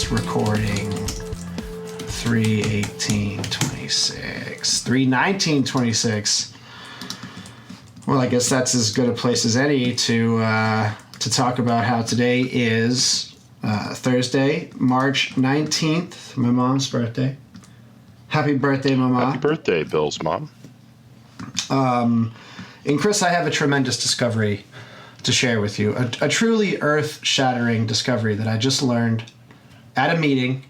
is recording 3/18/26. 3/19/26. Well, I guess that's as good a place as any to talk about how today is Thursday, March 19th, my mom's birthday. Happy birthday, Mama. Happy birthday, Bill's mom. And Chris, I have a tremendous discovery to share with you. A truly earth-shattering discovery that I just learned at a meeting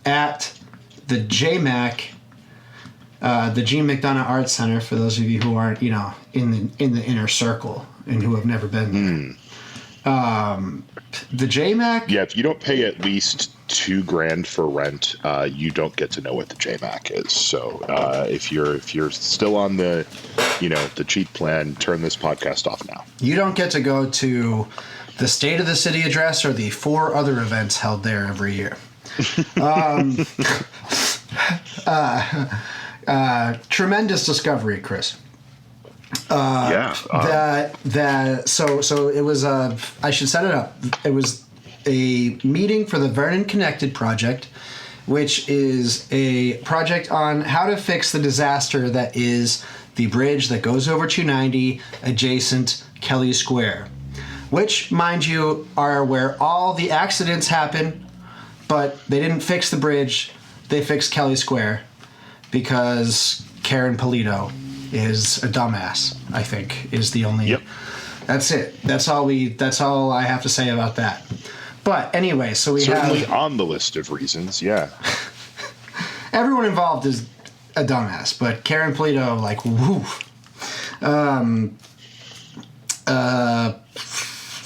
at the JMAC, the Gene McDonough Arts Center, for those of you who aren't, in the inner circle and who have never been there. The JMAC. Yeah, if you don't pay at least $2,000 for rent, you don't get to know what the JMAC is. So if you're still on the cheap plan, turn this podcast off now. You don't get to go to the State of the City address or the 4 other events held there every year. Tremendous discovery, Chris. So it was I should set it up. It was a meeting for the Vernon Connected project, which is a project on how to fix the disaster that is the bridge that goes over 290 adjacent Kelly Square, which, mind you, are where all the accidents happen, but they didn't fix the bridge. They fixed Kelly Square because Karen Polito is a dumbass, I think, is the only... Yep. That's it. That's all I have to say about that. But anyway, so we certainly on the list of reasons, yeah. Everyone involved is a dumbass, but Karen Polito, like, woo.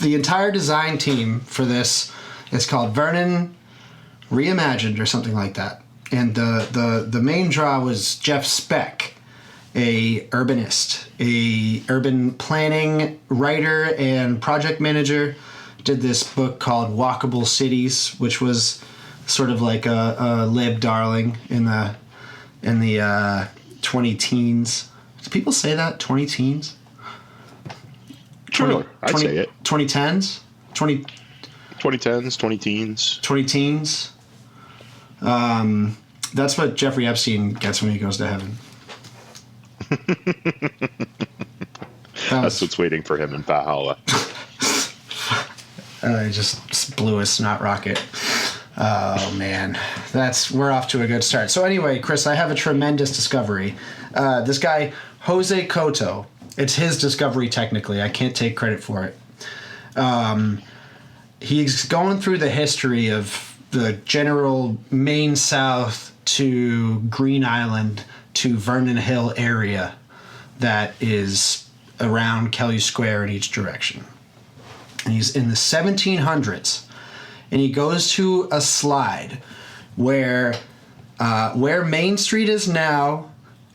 The entire design team for this is called Vernon Reimagined or something like that. And the main draw was Jeff Speck, a urbanist, a urban planning writer and project manager. Did this book called Walkable Cities, which was sort of like a lib darling in the 20-teens. Do people say that? 20-teens? Sure, I'd say it. 2010s? 2010s, 20-teens. 20-teens. That's what Jeffrey Epstein gets when he goes to heaven. That's what's waiting for him in Valhalla. I just blew a snot rocket. Oh, man. We're off to a good start. So anyway, Chris, I have a tremendous discovery. This guy, Jose Cotto, it's his discovery technically. I can't take credit for it. He's going through the history of the general Maine South to Green Island to Vernon Hill area that is around Kelly Square in each direction. And he's in the 1700s, and he goes to a slide where Main Street is now,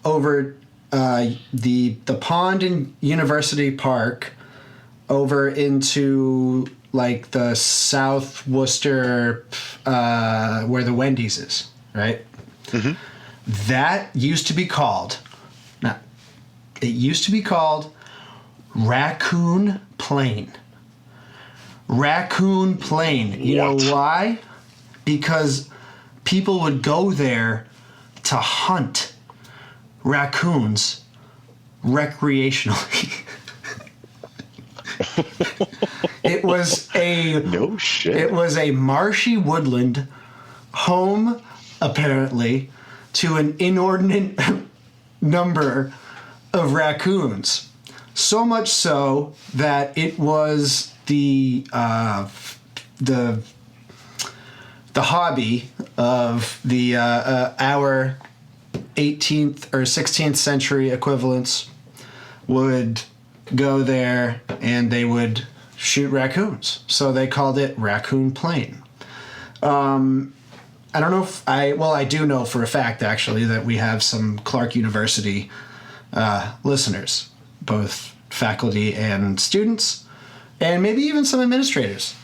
over the pond in University Park, over into like the South Worcester, where the Wendy's is, right? Mm-hmm. That used to be called Raccoon Plain. Raccoon Plain. You know why? Because people would go there to hunt raccoons recreationally. It was no shit. It was a marshy woodland home, apparently, to an inordinate number of raccoons. So much so that it was the hobby of our 18th or 16th century equivalents would go there and they would shoot raccoons. So they called it Raccoon Plain. I don't know if I do know for a fact actually that we have some Clark University listeners, both faculty and students, and maybe even some administrators.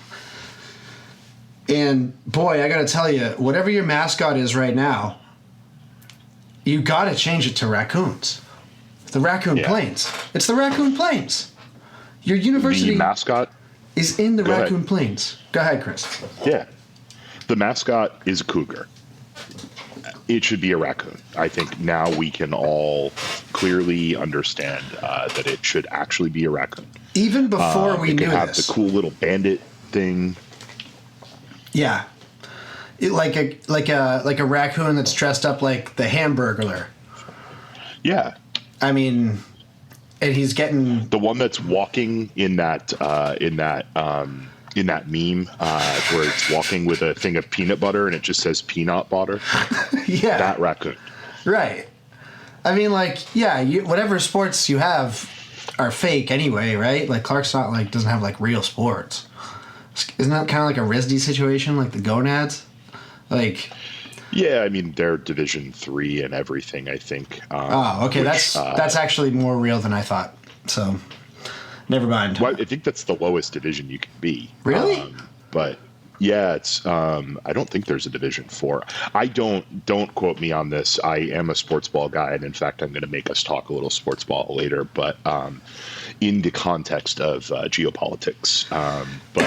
And boy, I gotta tell you, whatever your mascot is right now, you gotta change it to raccoons. The Raccoon Plains. It's the Raccoon Plains. Your university mascot is in the Raccoon Plains. Go ahead, Chris. Yeah. The mascot is a cougar. It should be a raccoon. I think now we can all clearly understand that it should actually be a raccoon. Even before we it knew can have this. the cool little bandit thing. Yeah. Like a raccoon that's dressed up like the Hamburglar. Yeah. I mean, and he's getting The one that's walking in that meme where it's walking with a thing of peanut butter and it just says peanut butter. yeah, That raccoon. right. I mean, like, yeah, whatever sports you have are fake anyway, right? Like Clark's not like doesn't have like real sports. Isn't that kind of like a RISD situation, like the Gonads? Like, Yeah, I mean they're Division III and everything. I think. okay, that's actually more real than I thought. So, never mind. Well, I think that's the lowest division you can be. Really? But yeah, it's. I don't think there's a Division IV. I don't quote me on this. I am a sports ball guy, and in fact, I'm going to make us talk a little sports ball later. But in the context of geopolitics, but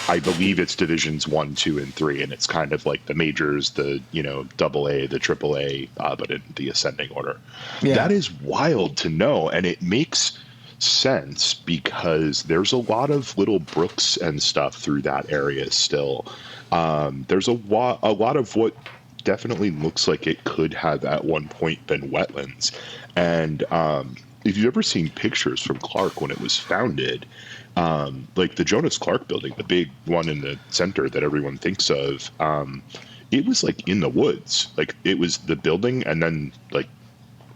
I believe it's Divisions 1, 2, and 3, and it's kind of like the majors, the AA, the AAA, but in the ascending order. Yeah. That is wild to know, and it makes sense because there's a lot of little brooks and stuff through that area still. There's a lot of what definitely looks like it could have at one point been wetlands. And if you've ever seen pictures from Clark when it was founded, like the Jonas Clark building, the big one in the center that everyone thinks of, it was like in the woods. Like it was the building and then like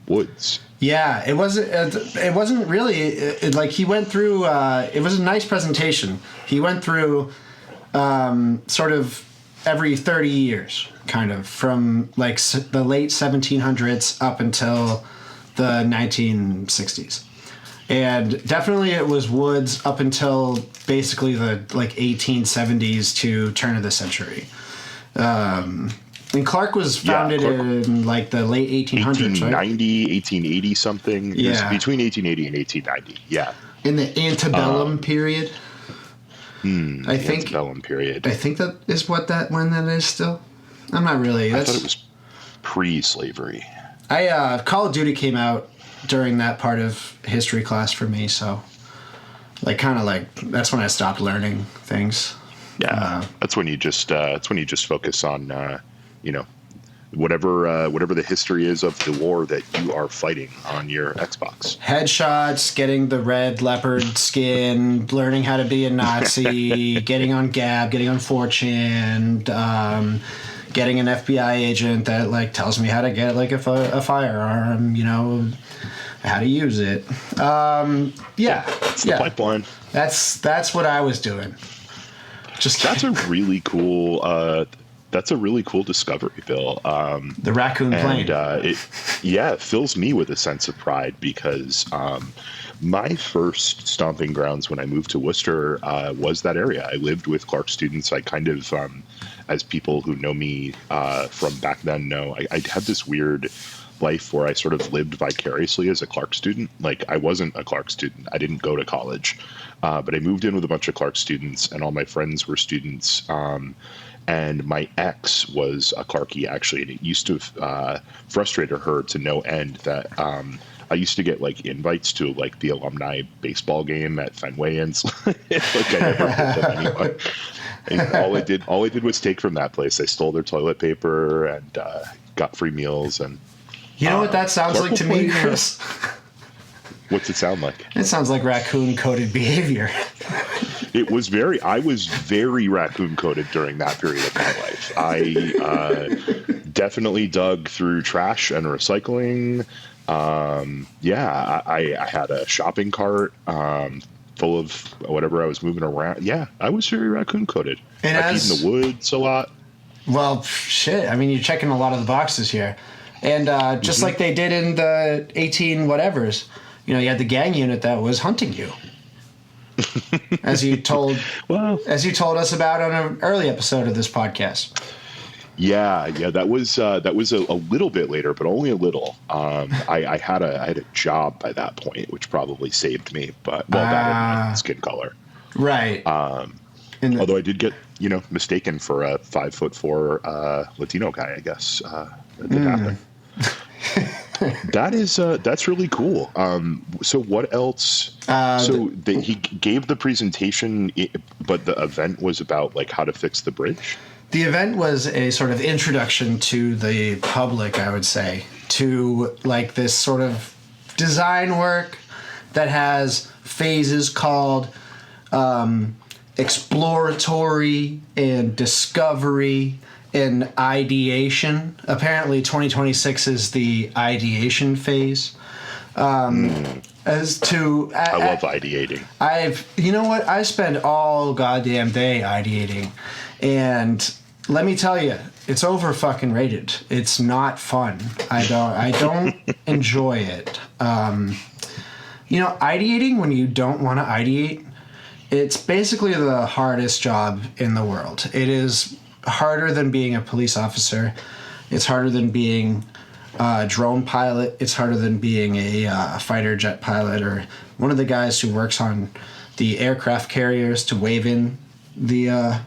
woods. Yeah, it wasn't really like he went through. It was a nice presentation. He went through sort of every 30 years, kind of from like the late 1700s up until the 1960s, and definitely it was woods up until basically the like 1870s to turn of the century. And Clark was founded in like the late 1800s, 1890, 1880 something. Yeah. It was between 1880 and 1890. Yeah. In the antebellum period. I think Antebellum period. I think that is when that is still. I'm not really. I thought it was pre-slavery. Call of Duty came out during that part of history class for me, so like kind of like that's when I stopped learning things. Yeah. That's when you just focus on whatever the history is of the war that you are fighting on your Xbox. Headshots, getting the red leopard skin, learning how to be a Nazi, getting on Gab, getting on 4chan, getting an FBI agent that like tells me how to get like a firearm, how to use it. It's the pipeline. That's what I was doing. That's a really cool. That's a really cool discovery, Bill. The raccoon plane. And it fills me with a sense of pride because my first stomping grounds when I moved to Worcester was that area. I lived with Clark students. I kind of, as people who know me from back then know, I had this weird life where I sort of lived vicariously as a Clark student. Like I wasn't a Clark student. I didn't go to college, but I moved in with a bunch of Clark students and all my friends were students. And my ex was a Clarkie, actually, and it used to frustrate her to no end that I used to get like invites to like the alumni baseball game at Fenway, and like I never hit them anyone. And all I did was take from that place. I stole their toilet paper and got free meals. And you know what that sounds like to me, Chris? What's it sound like? It sounds like raccoon-coded behavior. I was very raccoon coded during that period of my life. I definitely dug through trash and recycling. I had a shopping cart full of whatever I was moving around. Yeah, I was very raccoon coded. I peed in the woods a lot. Well, shit. I mean, you're checking a lot of the boxes here. And just like they did in the 18 whatevers, you had the gang unit that was hunting you. as you told us about on an early episode of this podcast. Yeah, that was a little bit later, but only a little. I had a job by that point, which probably saved me. But that and my skin color, right? Although I did get, mistaken for a 5'4" Latino guy, I guess. That did happen. That's really cool. So what else? He gave the presentation, but the event was about like how to fix the bridge. The event was a sort of introduction to the public, I would say, to like this sort of design work that has phases called exploratory and discovery and ideation. Apparently 2026 is the ideation phase. As to I love ideating. I spend all goddamn day ideating, and let me tell you, it's over fucking rated. It's not fun. I don't enjoy it. Ideating when you don't want to ideate, it's basically the hardest job in the world. It is harder than being a police officer. It's harder than being a drone pilot. It's harder than being a fighter jet pilot or one of the guys who works on the aircraft carriers to wave in the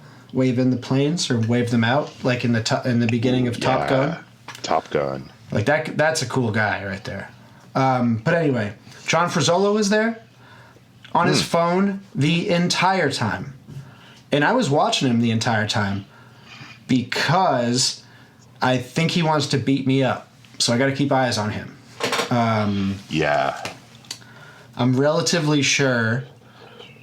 planes or wave them out, like in the beginning of Top Gun. Top Gun. Like that's a cool guy right there. But anyway, John Frazzolo was there on his phone the entire time. And I was watching him the entire time because I think he wants to beat me up. So I got to keep eyes on him. I'm relatively sure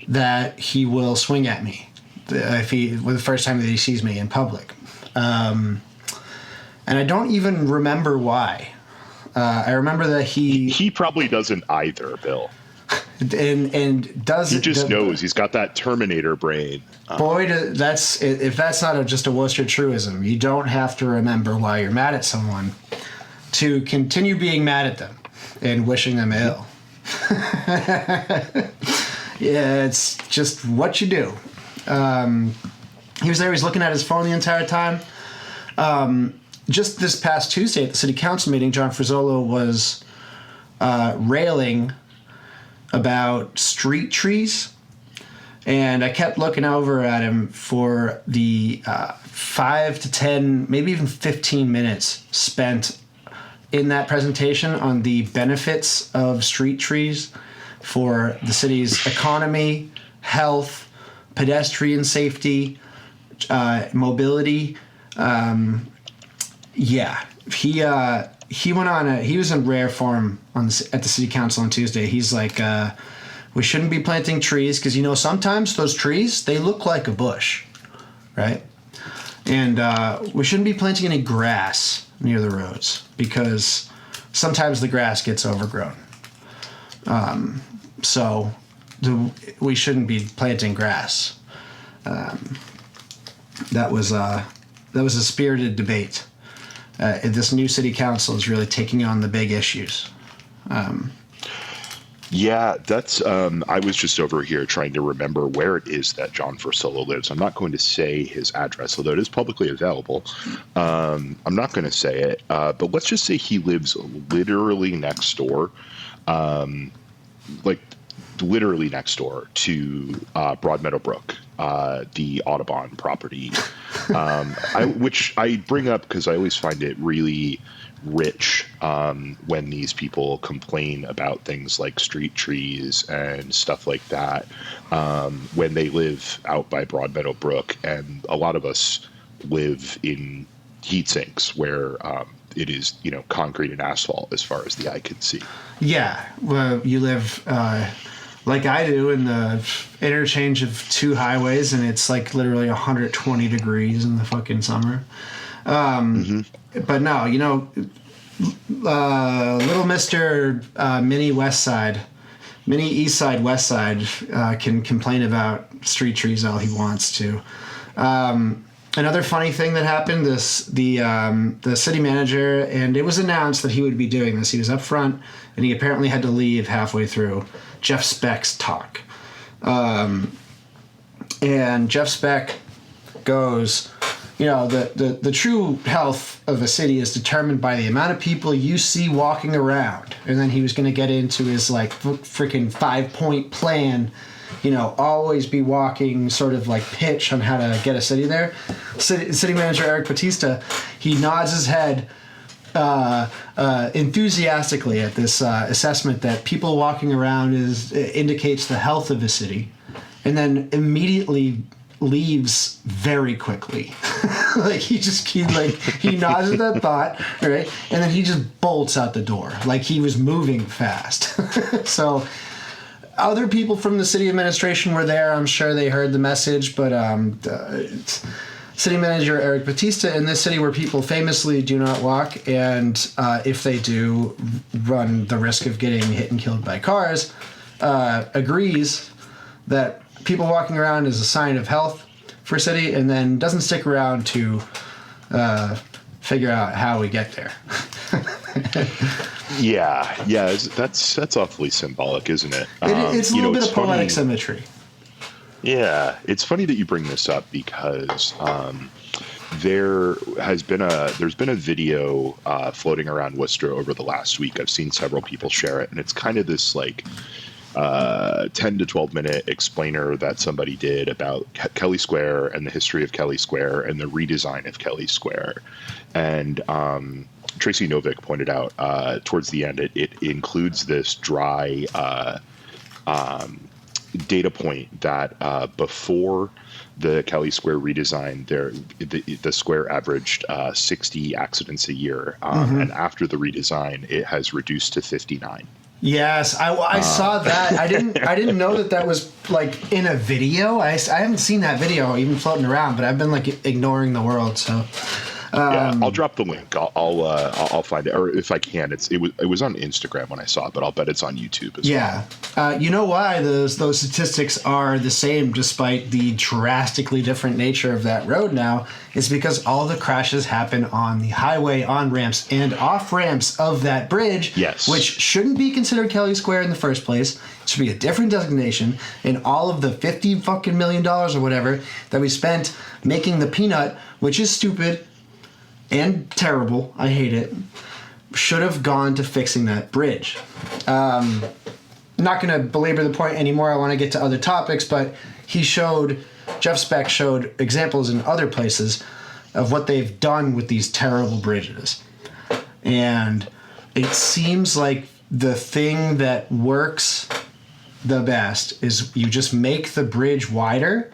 that he will swing at me the first time that he sees me in public. And I don't even remember why. I remember that he probably doesn't either, Bill. And does he just knows he's got that Terminator brain. Boy, if that's not just a Worcester truism, you don't have to remember why you're mad at someone to continue being mad at them and wishing them ill. Yeah, it's just what you do. He was there. He was looking at his phone the entire time. Just this past Tuesday at the city council meeting, John Frazzolo was railing about street trees. And I kept looking over at him for the 5 to 10, maybe even 15 minutes spent in that presentation on the benefits of street trees for the city's economy, health, pedestrian safety, mobility. He went on. He was in rare form at the city council on Tuesday. He's like, we shouldn't be planting trees because sometimes those trees they look like a bush, right? And we shouldn't be planting any grass near the roads because sometimes the grass gets overgrown. So we shouldn't be planting grass. That was a spirited debate. This new city council is really taking on the big issues. That's. I was just over here trying to remember where it is that John Frazzolo lives. I'm not going to say his address, although it is publicly available. I'm not going to say it, but let's just say he lives literally next door, literally next door to Broadmeadow Brook, the Audubon property, which I bring up because I always find it really rich when these people complain about things like street trees and stuff like that when they live out by Broadmeadow Brook. And a lot of us live in heat sinks where it is, concrete and asphalt as far as the eye can see. Yeah. Well, you live like I do in the interchange of two highways, and it's like literally 120 degrees in the fucking summer. But no, little Mr. Mini East Side, West Side can complain about street trees all he wants to. Another funny thing that happened, the city manager, and it was announced that he would be doing this. He was up front, and he apparently had to leave halfway through Jeff Speck's talk. And Jeff Speck goes, the true health of a city is determined by the amount of people you see walking around. And then he was going to get into his freaking 5-point plan always be walking sort of like pitch on how to get a city there. City manager Eric Batista, he nods his head enthusiastically at this assessment that people walking around indicates the health of a city, and then immediately leaves very quickly. Like he nods at that thought, right? And then he just bolts out the door like he was moving fast. So other people from the city administration were there. I'm sure they heard the message, but city manager Eric Batista in this city where people famously do not walk, and if they do, run the risk of getting hit and killed by cars, agrees that people walking around is a sign of health for a city, and then doesn't stick around to figure out how we get there. Yeah, that's awfully symbolic, isn't it? It's a little bit of poetic symmetry. Yeah, it's funny that you bring this up because there's been a video floating around Worcester over the last week. I've seen several people share it, and it's kind of this like 10 to 12 minute explainer that somebody did about Kelly Square and the history of Kelly Square and the redesign of Kelly Square. And Tracy Novick pointed out towards the end, it includes this dry data point that before the Kelly Square redesign, the square averaged 60 accidents a year, and after the redesign, it has reduced to 59. Yes, I saw that. I didn't know that was like in a video. I haven't seen that video even floating around, but I've been like ignoring the world. So yeah, I'll drop the link. I'll find it, or if I can, it was on Instagram when I saw it, but I'll bet it's on YouTube as well. Yeah, you know why those statistics are the same despite the drastically different nature of that road now? It's because all the crashes happen on the highway, on ramps, and off ramps of that bridge. Yes, which shouldn't be considered Kelly Square in the first place. It should be a different designation. And all of the $50 million or whatever that we spent making the peanut, which is stupid and terrible, I hate it, should have gone to fixing that bridge. Not going to belabor the point anymore. I want to get to other topics, but Jeff Speck showed examples in other places of what they've done with these terrible bridges. And it seems like the thing that works the best is you just make the bridge wider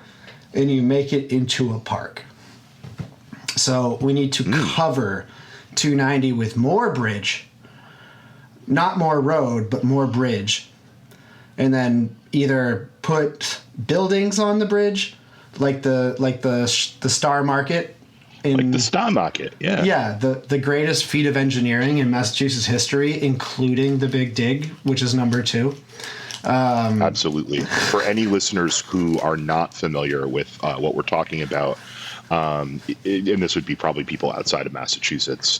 and you make it into a park. So we need to cover 290 with more bridge, not more road, but more bridge. And then either put buildings on the bridge, like the Star Market. Like the Star Market, yeah. Yeah, the greatest feat of engineering in Massachusetts history, including the Big Dig, which is number 2. Absolutely. For any listeners who are not familiar with what we're talking about, and this would be probably people outside of Massachusetts,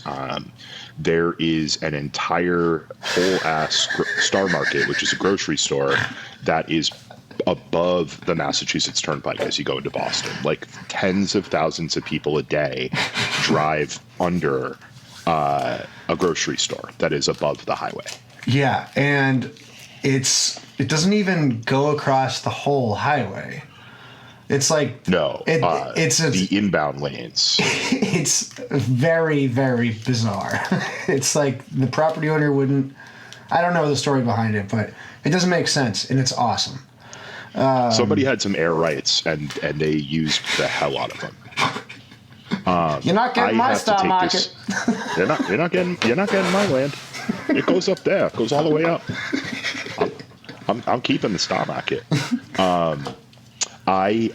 there is an entire whole-ass Star Market, which is a grocery store, that is above the Massachusetts Turnpike as you go into Boston. Like tens of thousands of people a day drive under a grocery store that is above the highway. Yeah, and it doesn't even go across the whole highway. It's like it's the inbound lanes. It's very, very bizarre. It's like the property owner wouldn't. I don't know the story behind it, but it doesn't make sense, and it's awesome. Somebody had some air rights, and they used the hell out of them. You're not getting my Star Market. You're not getting my land. It goes up there. It goes all the way up. I'm keeping the Star Market. I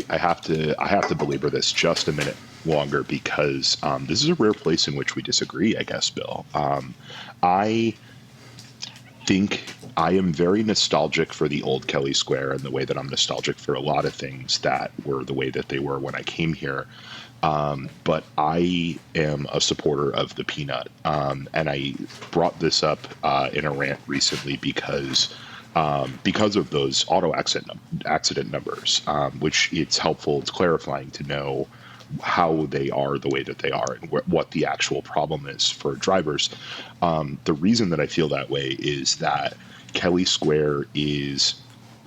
have to belabor this just a minute longer because this is a rare place in which we disagree, I guess, Bill. I think I am very nostalgic for the old Kelly Square and the way that I'm nostalgic for a lot of things that were the way that they were when I came here. But I am a supporter of the peanut. And I brought this up in a rant recently because of those auto accident numbers, which it's helpful, it's clarifying to know how they are the way that they are and what the actual problem is for drivers. The reason that I feel that way is that Kelly Square is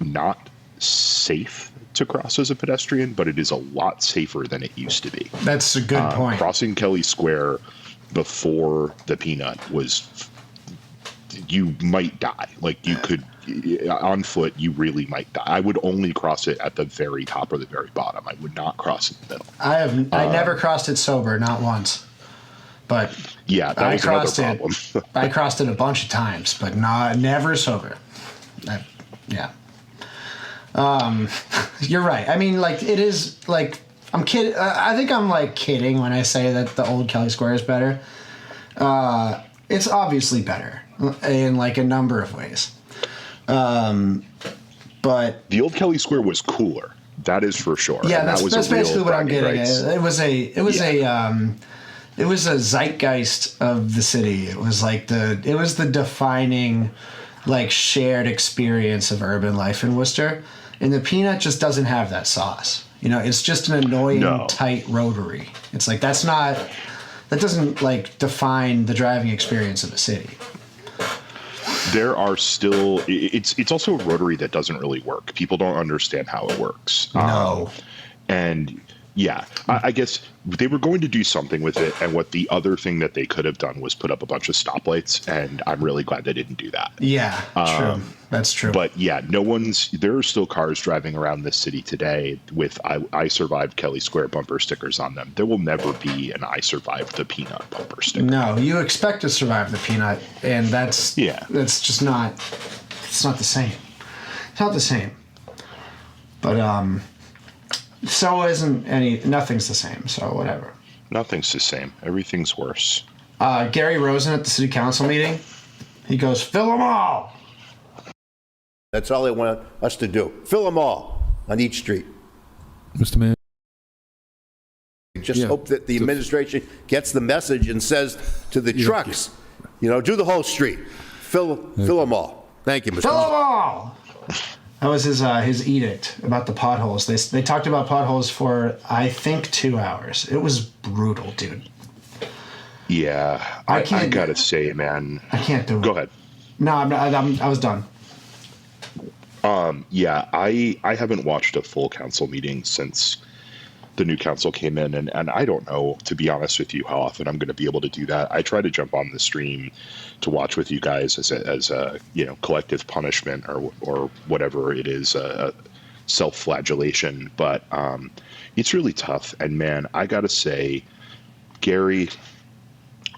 not safe to cross as a pedestrian, but it is a lot safer than it used to be. That's a good point. Crossing Kelly Square before the peanut was, you might die. Like, you could, on foot, you really might die. I would only cross it at the very top or the very bottom. I would not cross in the middle. I never crossed it sober, not once. But yeah, that was another problem. I crossed it a bunch of times, but never sober. Yeah. You're right. I mean, like, it is, like, I'm kidding. I think I'm, like, kidding when I say that the old Kelly Square is better. It's obviously better in, like, a number of ways. But the old Kelly Square was cooler. That is for sure. Yeah, that's basically what I'm getting at. It was a zeitgeist of the city. It was like the defining, like, shared experience of urban life in Worcester. And the peanut just doesn't have that sauce. You know, it's just an annoying, tight rotary. It's like, that doesn't, like, define the driving experience of a city. There are still, it's also a rotary that doesn't really work. People don't understand how it works. No. And yeah, I guess they were going to do something with it. And what the other thing that they could have done was put up a bunch of stoplights. And I'm really glad they didn't do that. Yeah, true. That's true. But yeah, there are still cars driving around this city today with I survived Kelly Square bumper stickers on them. There will never be an I survived the peanut bumper sticker. No, you expect to survive the peanut. And that's just not, it's not the same. It's not the same. But, so nothing's the same, so whatever. Nothing's the same. Everything's worse. Gary Rosen at the city council meeting, he goes, fill them all. That's all they want us to do. Fill them all on each street. Mr. Mayor. Just hope that the administration gets the message and says to the trucks, do the whole street. Fill them all. Thank you, Mr. Fill them all! That was his edict about the potholes. They talked about potholes for, I think, 2 hours. It was brutal, dude. Yeah, I gotta say, man. I can't do it. Go ahead. No, I was done. Yeah, I haven't watched a full council meeting since the new council came in, and I don't know, to be honest with you, how often I'm going to be able to do that. I try to jump on the stream to watch with you guys as a collective punishment or whatever it is, self-flagellation. But it's really tough. And man, I gotta say, Gary,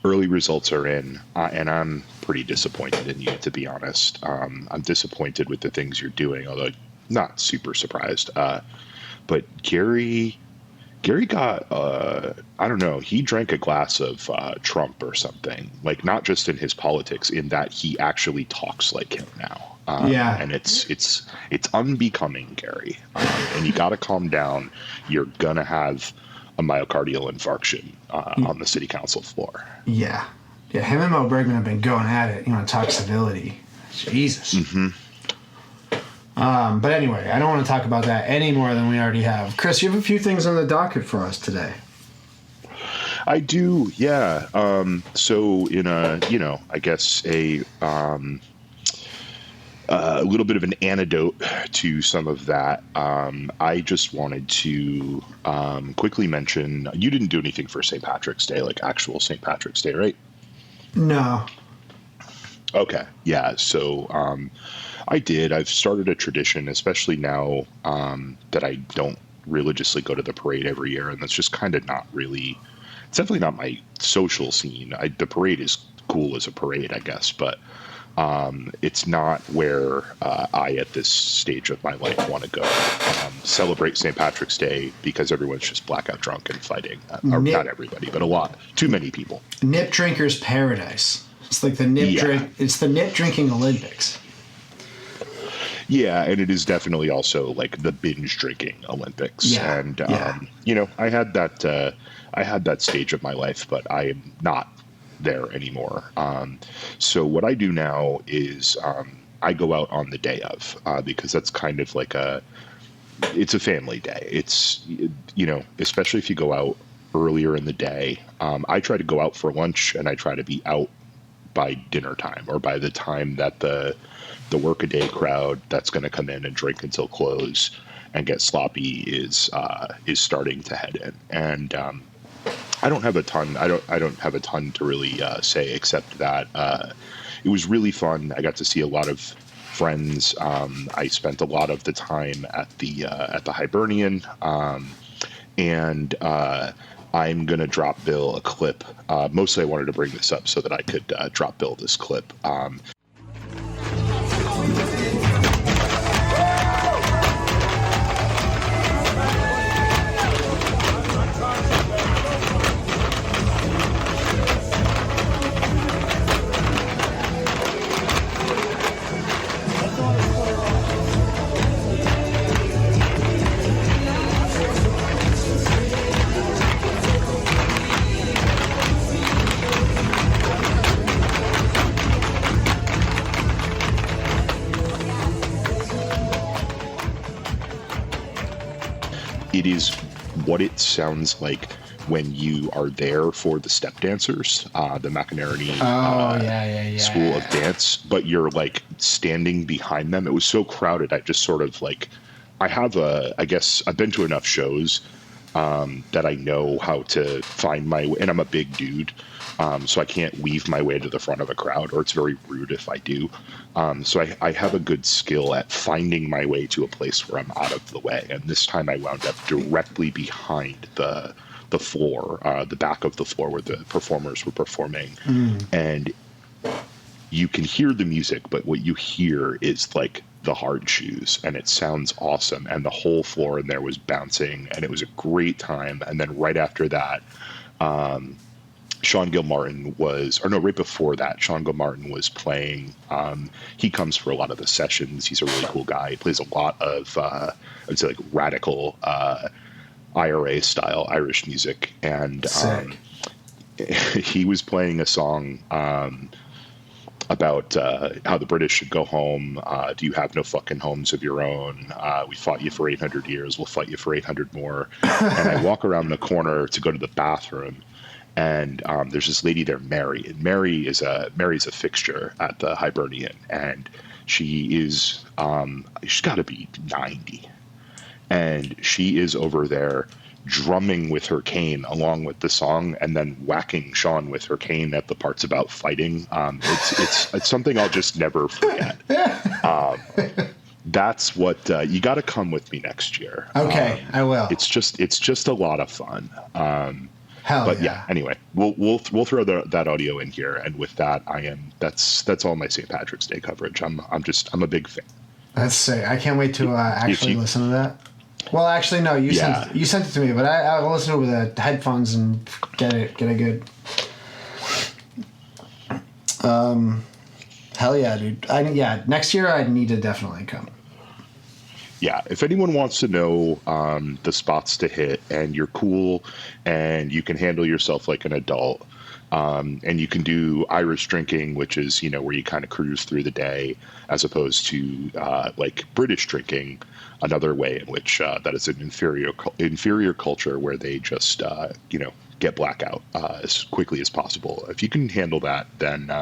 early results are in, and I'm pretty disappointed in you, to be honest. I'm disappointed with the things you're doing, although not super surprised. But Gary got, I don't know, he drank a glass of Trump or something, like, not just in his politics, in that he actually talks like him now. And it's unbecoming, Gary. And you got to calm down. You're going to have a myocardial infarction on the city council floor. Yeah. Yeah, him and Mo Bergman have been going at it, talk civility. Jesus. Mm-hmm. But anyway, I don't want to talk about that any more than we already have. Chris, you have a few things on the docket for us today. I do, yeah. So in I guess a little bit of an antidote to some of that, I just wanted to quickly mention, you didn't do anything for St. Patrick's Day, like actual St. Patrick's Day, right? No. Okay, yeah. So I did. I've started a tradition, especially now that I don't religiously go to the parade every year, and that's just kind of not really. It's definitely not my social scene. The parade is cool as a parade, I guess, but it's not where I, at this stage of my life, want to go. Celebrate St. Patrick's Day because everyone's just blackout drunk and fighting. Or not everybody, but a lot. Too many people. Nip drinker's paradise. It's like the nip drink. It's the nip drinking Olympics. Yeah, and it is definitely also like the binge drinking Olympics. Yeah. And I had that stage of my life, but I am not there anymore. So what I do now is I go out on the day of because that's kind of like it's a family day. It's especially if you go out earlier in the day. I try to go out for lunch, and I try to be out by dinner time, or by the time that the workaday crowd that's going to come in and drink until close and get sloppy is starting to head in. And I don't have a ton. I don't have a ton to really say, except that it was really fun. I got to see a lot of friends. I spent a lot of the time at the Hibernian, and I'm gonna drop Bill a clip. Mostly, I wanted to bring this up so that I could drop Bill this clip. It is what it sounds like when you are there for the step dancers, the McInerney School of Dance, but you're like standing behind them. It was so crowded. I just sort of like, I guess I've been to enough shows that I know how to find my way, and I'm a big dude. So I can't weave my way to the front of a crowd, or it's very rude if I do. So I have a good skill at finding my way to a place where I'm out of the way. And this time I wound up directly behind the floor, the back of the floor where the performers were performing. And you can hear the music, but what you hear is like the hard shoes, and it sounds awesome. And the whole floor in there was bouncing, and it was a great time. And then right after that, Sean Gilmartin right before that, Sean Gilmartin was playing. He comes for a lot of the sessions. He's a really cool guy. He plays a lot of, I would say, like radical IRA style Irish music. And he was playing a song about how the British should go home. Do you have no fucking homes of your own? We fought you for 800 years. We'll fight you for 800 more. And I walk around the corner to go to the bathroom. And there's this lady there, Mary, and Mary's a fixture at the Hibernian, and she's got to be 90, and she is over there drumming with her cane along with the song, and then whacking Sean with her cane at the parts about fighting. It's something I'll just never forget. That's what you got to come with me next year. Okay, I will. It's just a lot of fun. But yeah, anyway, we'll throw that audio in here, and with that, that's all my St. Patrick's Day coverage. I'm a big fan. That's sick. I can't wait to actually listen to that. Well, actually, no, you sent it to me, but I'll listen to it with the headphones and get it good. Hell yeah, dude. Next year I need to definitely come. Yeah, if anyone wants to know the spots to hit, and you're cool and you can handle yourself like an adult, and you can do Irish drinking, which is, where you kind of cruise through the day, as opposed to like British drinking, another way in which that is an inferior culture where they just, get blackout as quickly as possible. If you can handle that, then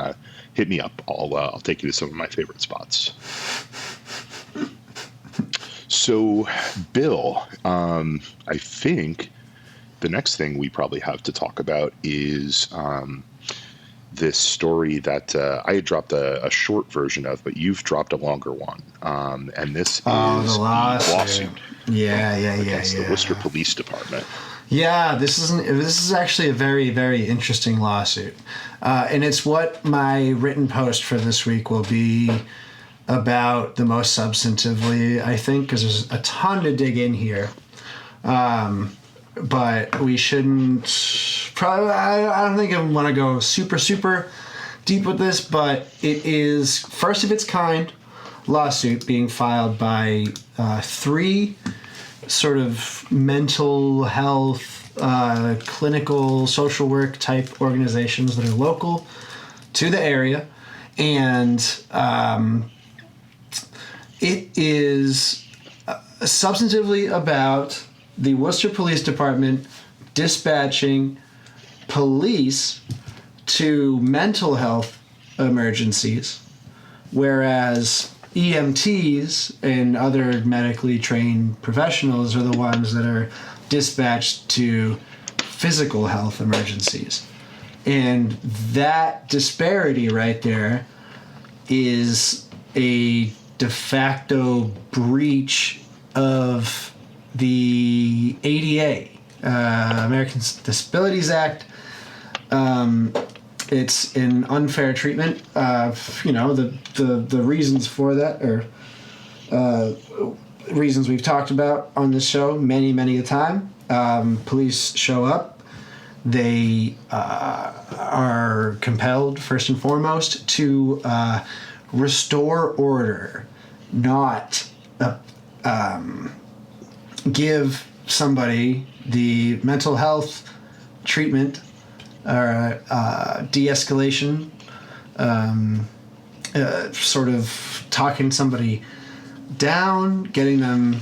hit me up. I'll take you to some of my favorite spots. So, Bill, I think the next thing we probably have to talk about is this story that I had dropped a short version of, but you've dropped a longer one. And this is the lawsuit. Against the Worcester Police Department. Yeah, this is actually a very, very interesting lawsuit. And it's what my written post for this week will be about the most substantively, I think, because there's a ton to dig in here. But we shouldn't probably, I don't think I want to go super, super deep with this, but it is first of its kind lawsuit being filed by three sort of mental health, clinical, social work type organizations that are local to the area. And it is substantively about the Worcester Police Department dispatching police to mental health emergencies, whereas EMTs and other medically trained professionals are the ones that are dispatched to physical health emergencies. And that disparity right there is a de facto breach of the ADA, Americans with Disabilities Act. It's an unfair treatment. The reasons for that are reasons we've talked about on this show many a time. Police show up. They are compelled, first and foremost, to restore order, not give somebody the mental health treatment or de-escalation, sort of talking somebody down, getting them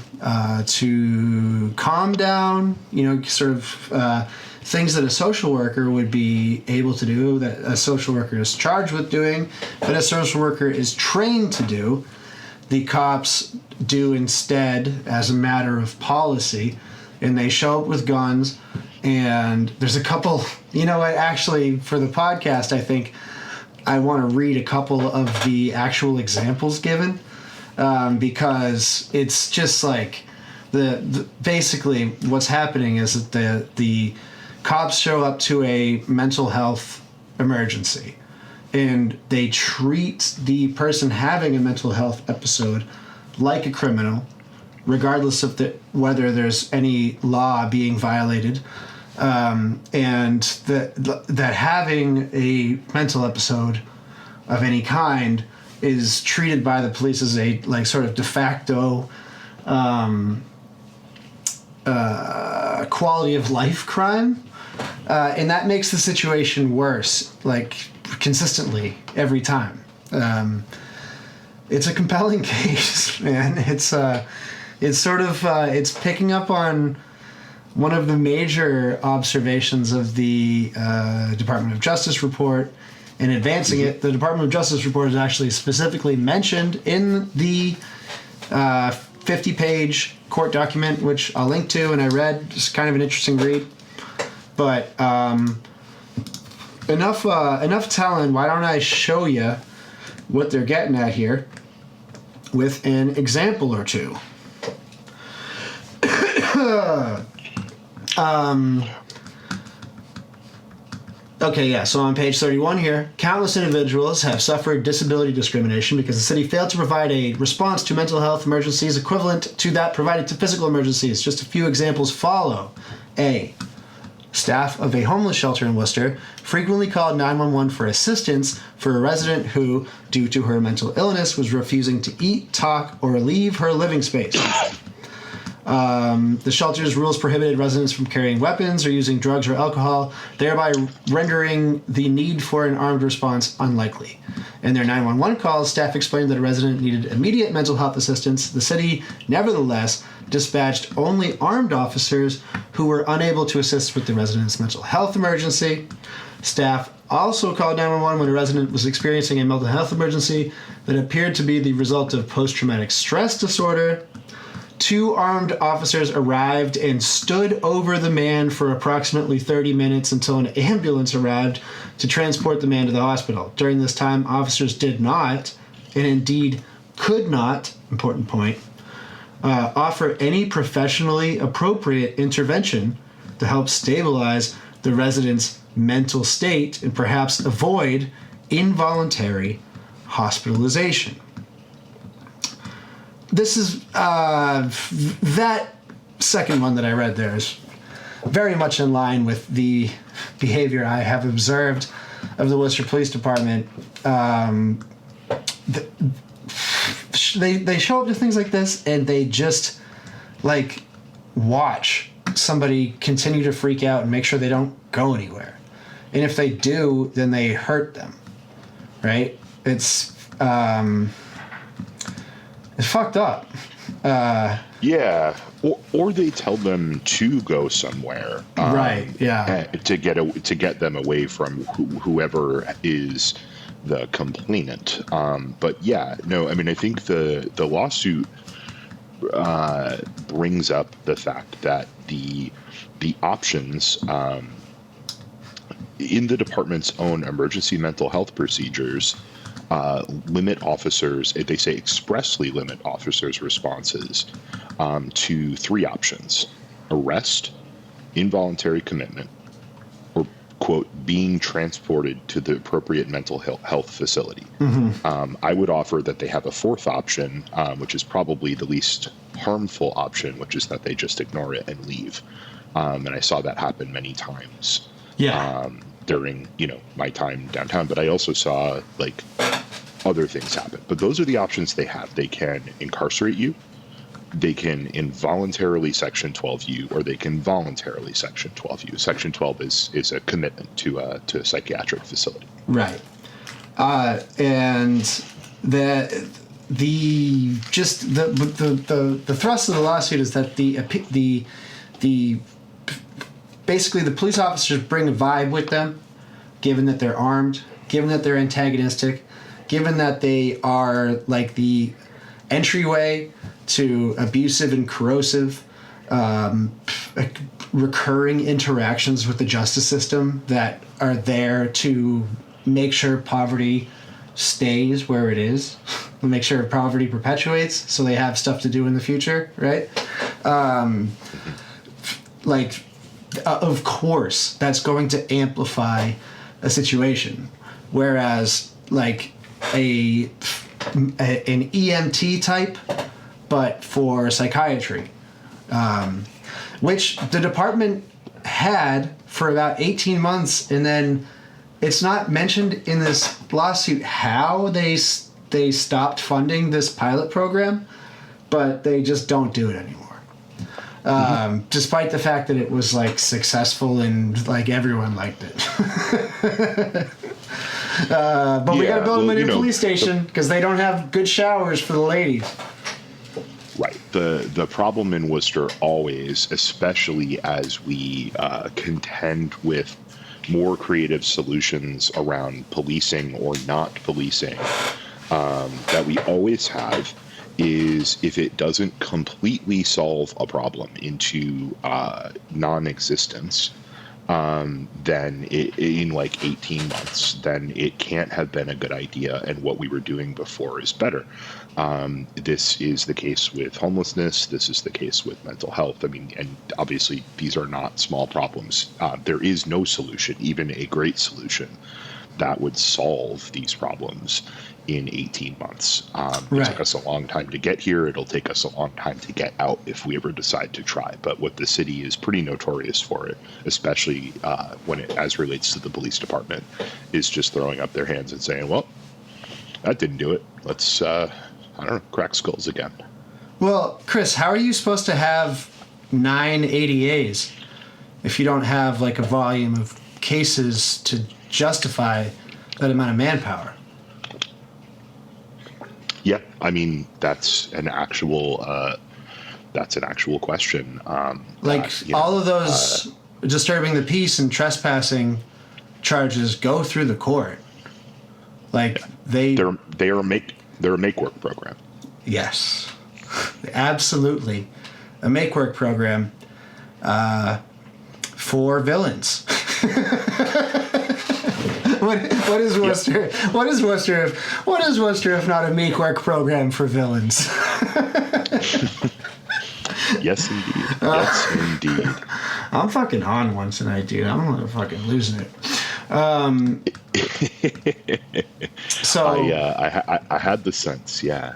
to calm down, sort of things that a social worker would be able to do, that a social worker is charged with doing, but a social worker is trained to do. The cops do instead as a matter of policy, and they show up with guns. And there's a couple, actually for the podcast, I think I want to read a couple of the actual examples given, because it's just like basically what's happening is that the cops show up to a mental health emergency, and they treat the person having a mental health episode like a criminal, regardless of whether there's any law being violated, and that having a mental episode of any kind is treated by the police as a sort of de facto quality of life crime, and that makes the situation worse, consistently every time. It's a compelling case, man. It's picking up on one of the major observations of the Department of Justice report and advancing it. The Department of Justice report is actually specifically mentioned in the 50-page court document, which I'll link to, and I read. It's kind of an interesting read. But enough telling. Why don't I show you what they're getting at here with an example or two? Okay, yeah, so on page 31 here, countless individuals have suffered disability discrimination because the city failed to provide a response to mental health emergencies equivalent to that provided to physical emergencies. Just a few examples follow. A. Staff of a homeless shelter in Worcester frequently called 911 for assistance for a resident who, due to her mental illness, was refusing to eat, talk, or leave her living space. The shelter's rules prohibited residents from carrying weapons or using drugs or alcohol, thereby rendering the need for an armed response unlikely. In their 911 calls, staff explained that a resident needed immediate mental health assistance. The city, nevertheless, dispatched only armed officers who were unable to assist with the resident's mental health emergency. Staff also called 911 when a resident was experiencing a mental health emergency that appeared to be the result of post-traumatic stress disorder. 2 armed officers arrived and stood over the man for approximately 30 minutes until an ambulance arrived to transport the man to the hospital. During this time, officers did not, and indeed could not, important point, offer any professionally appropriate intervention to help stabilize the resident's mental state and perhaps avoid involuntary hospitalization. This is that second one that I read there is very much in line with the behavior I have observed of the Worcester Police Department. They show up to things like this and they just watch somebody continue to freak out and make sure they don't go anywhere. And if they do, then they hurt them, right? It's fucked up. Yeah, or they tell them to go somewhere, right? Yeah, to get them away from whoever is the complainant. But yeah, no, I mean, I think the lawsuit brings up the fact that the options in the department's own emergency mental health procedures limit officers, they say expressly limit officers' responses to 3 options: arrest, involuntary commitment, or, quote, being transported to the appropriate mental health facility. I would offer that they have a 4th option, which is probably the least harmful option, which is that they just ignore it and leave. And I saw that happen many times. Yeah. During, my time downtown, but I also saw like other things happen. But those are the options they have. They can incarcerate you, they can involuntarily Section 12 you, or they can voluntarily Section 12 you. Section 12 is a commitment to a psychiatric facility. Right. And the thrust of the lawsuit is that the basically the police officers bring a vibe with them, given that they're armed, given that they're antagonistic, given that they are like the entryway to abusive and corrosive recurring interactions with the justice system that are there to make sure poverty stays where it is, make sure poverty perpetuates so they have stuff to do in the future, right? Of course, that's going to amplify a situation. Whereas, like, an EMT type, but for psychiatry, which the department had for about 18 months, and then it's not mentioned in this lawsuit how they stopped funding this pilot program, but they just don't do it anymore. Despite the fact that it was like successful and like everyone liked it. But we got to build them a new police station because they don't have good showers for the ladies. Right. The problem in Worcester always, especially as we contend with more creative solutions around policing or not policing, that we always have, is if it doesn't completely solve a problem into non-existence, then in like 18 months, then it can't have been a good idea, and what we were doing before is better. This is the case with homelessness. This is the case with mental health. I mean, and obviously these are not small problems. There is no solution, even a great solution, that would solve these problems in 18 months. It took us a long time to get here. It'll take us a long time to get out if we ever decide to try. But what the city is pretty notorious for it, especially when it as relates to the police department, is just throwing up their hands and saying, well, that didn't do it. Let's, crack skulls again. Well, Chris, how are you supposed to have 9 ADAs if you don't have like a volume of cases to justify that amount of manpower? Yeah, I mean that's an actual question. All of those disturbing the peace and trespassing charges go through the court. They're a make work program. Yes, absolutely, a make work program for villains. What is Worcester? Yep. What is Worcester if not a make work program for villains? Yes, indeed. Yes, indeed. I'm fucking on one tonight, dude. I'm fucking losing it. So I had the sense, yeah.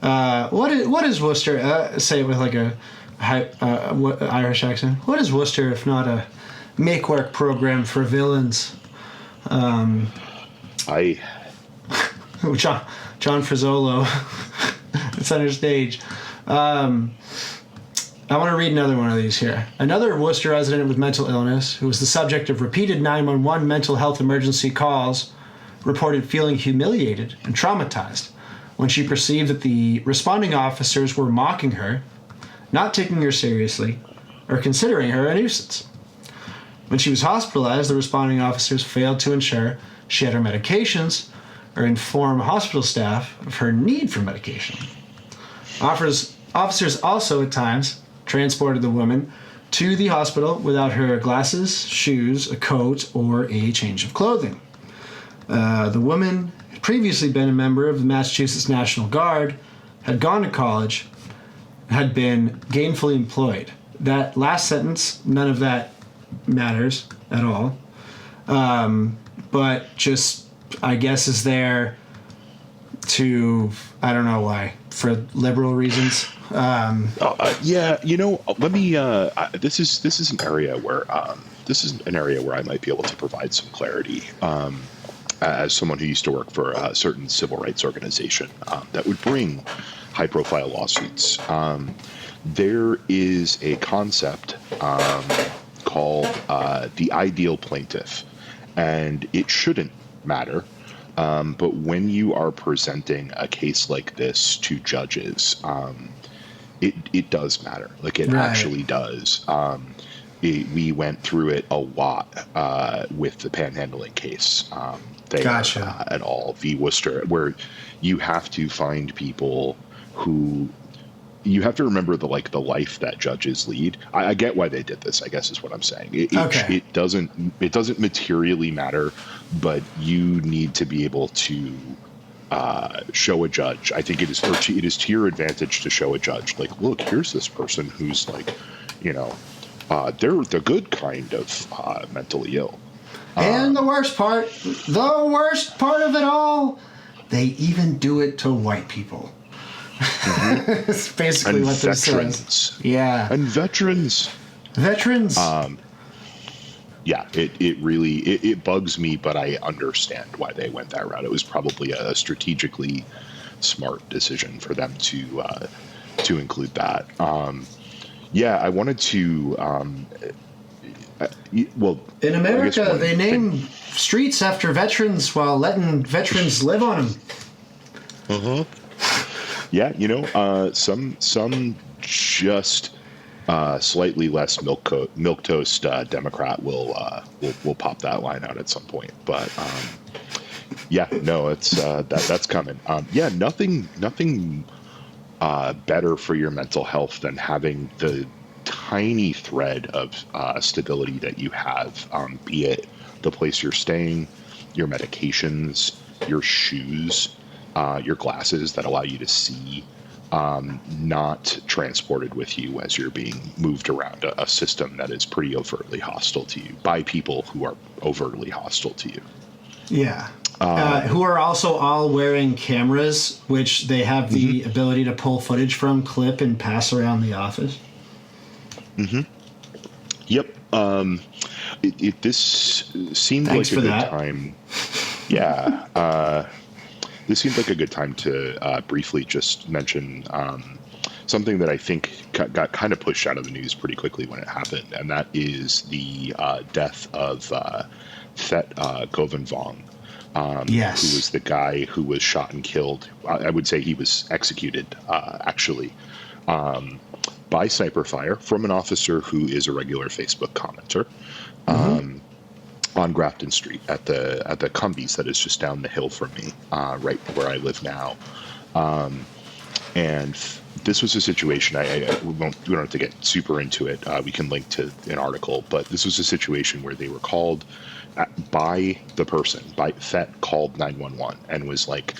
What is Worcester? Say it with like a Irish accent. What is Worcester if not a make work program for villains? John Frizzolo. Center stage. I want to read another one of these here. Another Worcester resident with mental illness, who was the subject of repeated 911 mental health emergency calls, reported feeling humiliated and traumatized when she perceived that the responding officers were mocking her, not taking her seriously, or considering her a nuisance. When she was hospitalized, the responding officers failed to ensure she had her medications, or inform hospital staff of her need for medication. Officers also at times transported the woman to the hospital without her glasses, shoes, a coat, or a change of clothing. The woman had previously been a member of the Massachusetts National Guard, had gone to college, had been gainfully employed. That last sentence, none of that matters at all. But just, I guess, is there to, I don't know why, for liberal reasons. Yeah, let me. This is an area where I might be able to provide some clarity. As someone who used to work for a certain civil rights organization that would bring high-profile lawsuits, there is a concept called the ideal plaintiff, and it shouldn't matter. But when you are presenting a case like this to judges, it does matter. Like, it actually does. We went through it a lot with the panhandling case. Gotcha. At all, v. Worcester, where you have to find people who you have to remember the life that judges lead. I get why they did this, I guess is what I'm saying. It doesn't materially matter, but you need to be able to show a judge. I think it is to your advantage to show a judge, like, look, here's this person who's like, they're the good kind of mentally ill. And the worst part of it all, they even do it to white people. Mm-hmm. It's basically and what this says. Yeah. And veterans. Yeah, it really bugs me, but I understand why they went that route. It was probably a strategically smart decision for them to include that. I wanted to. In America, they name streets after veterans while letting veterans live on them. Yeah, some just slightly less milquetoast Democrat will pop that line out at some point. But it's that's coming. Nothing better for your mental health than having the tiny thread of stability that you have, be it the place you're staying, your medications, your shoes, your glasses that allow you to see, not transported with you as you're being moved around a system that is pretty overtly hostile to you by people who are overtly hostile to you. Yeah. Who are also all wearing cameras, which they have the ability to pull footage from, clip, and pass around the office. Yep. This seemed Thanks like a for good that. time. Yeah. This seemed like a good time to briefly just mention something that I think got kind of pushed out of the news pretty quickly when it happened, and that is the death of Thet Govanvong, Yes. who was the guy who was shot and killed. I would say he was executed, actually. By sniper fire from an officer who is a regular Facebook commenter on Grafton Street at the Cumbies that is just down the hill from me, right where I live now. And this was a situation, we don't have to get super into it. We can link to an article, but this was a situation where they were called by the person, by Thet called 911 and was like,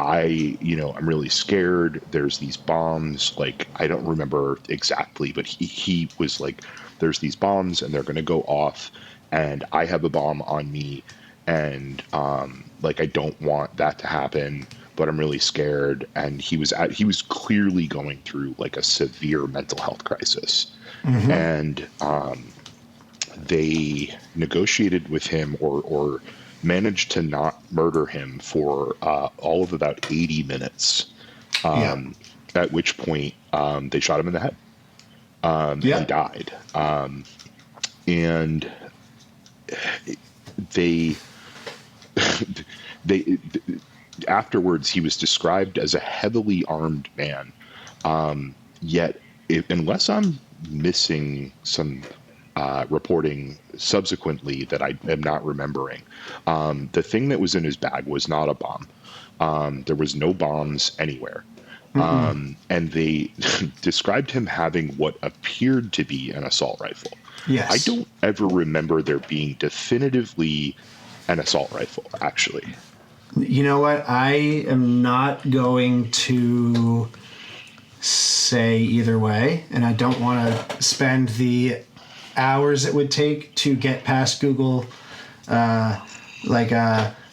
I'm really scared. There's these bombs. Like, I don't remember exactly, but he was like, there's these bombs and they're going to go off and I have a bomb on me. And, I don't want that to happen, but I'm really scared. And he was clearly going through like a severe mental health crisis. And, they negotiated with him or managed to not murder him for all of about 80 minutes, at which point they shot him in the head. And he died. And they afterwards, he was described as a heavily armed man. Yet, unless I'm missing some reporting subsequently that I am not remembering. The thing that was in his bag was not a bomb. There was no bombs anywhere. And they described him having what appeared to be an assault rifle. Yes. I don't ever remember there being definitively an assault rifle, actually. You know what? I am not going to say either way, and I don't want to spend the hours it would take to get past Google,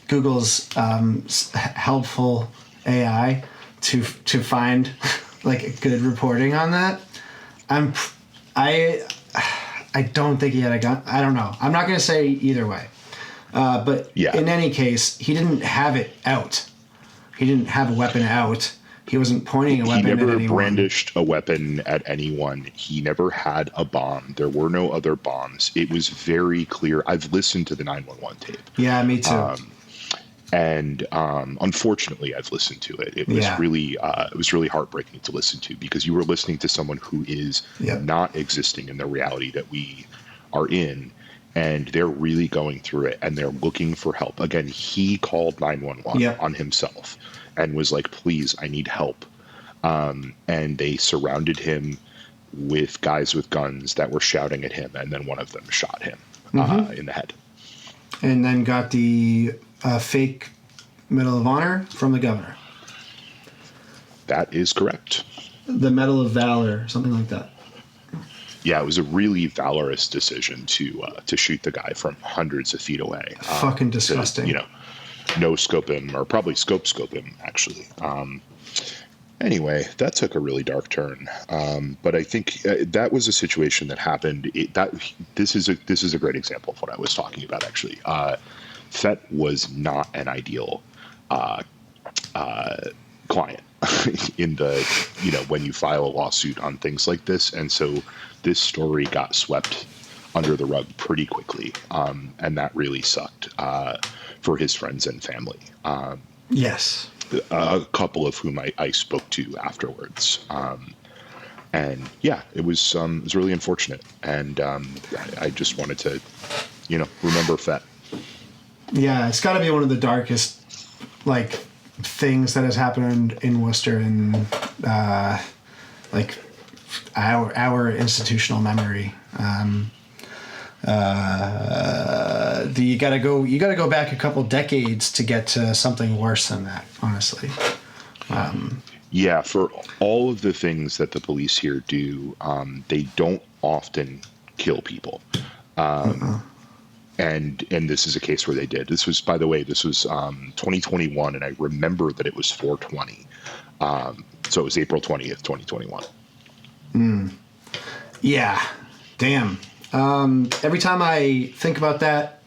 Google's helpful AI to find like good reporting on that. I don't think he had a gun. I don't know. I'm not going to say either way. But yeah. In any case, he didn't have it out. He didn't have a weapon out. He wasn't pointing a weapon at anyone. He never brandished a weapon at anyone. He never had a bomb. There were no other bombs. It was very clear. I've listened to the 911 tape. Yeah, me too. And unfortunately, I've listened to it. It was really heartbreaking to listen to, because you were listening to someone who is not existing in the reality that we are in, and they're really going through it, and they're looking for help. Again, he called 911 on himself and was like, "Please, I need help." And they surrounded him with guys with guns that were shouting at him, and then one of them shot him in the head. And then got the fake Medal of Honor from the governor. That is correct. The Medal of Valor, something like that. Yeah, it was a really valorous decision to shoot the guy from hundreds of feet away. Fucking disgusting. No scope him, or probably scope him, actually. Anyway, that took a really dark turn. But I think that was a situation that happened. This is a great example of what I was talking about, actually. Fett was not an ideal client in the, when you file a lawsuit on things like this. And so this story got swept under the rug pretty quickly. And that really sucked for his friends and family. Yes. A couple of whom I spoke to afterwards. And yeah, it was really unfortunate. And I just wanted to, remember Fett. Yeah, it's got to be one of the darkest, things that has happened in Worcester in, our institutional memory. You gotta go back a couple decades to get to something worse than that, honestly. Yeah, for all of the things that the police here do, they don't often kill people. And this is a case where they did. This was 2021, and I remember that it was 4/20. So it was April 20th, 2021. Yeah, damn. Every time I think about that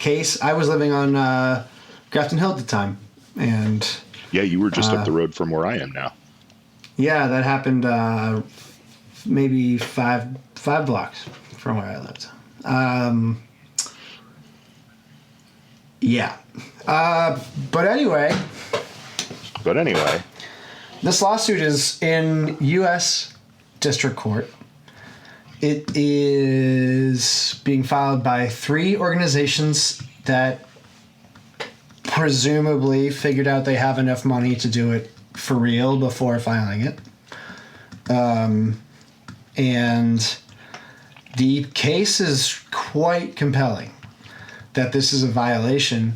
case, I was living on Grafton Hill at the time, and yeah, you were just up the road from where I am now. Yeah, that happened maybe five blocks from where I lived. Yeah. But anyway, this lawsuit is in U.S. District Court. It is being filed by 3 organizations that presumably figured out they have enough money to do it for real before filing it. And the case is quite compelling that this is a violation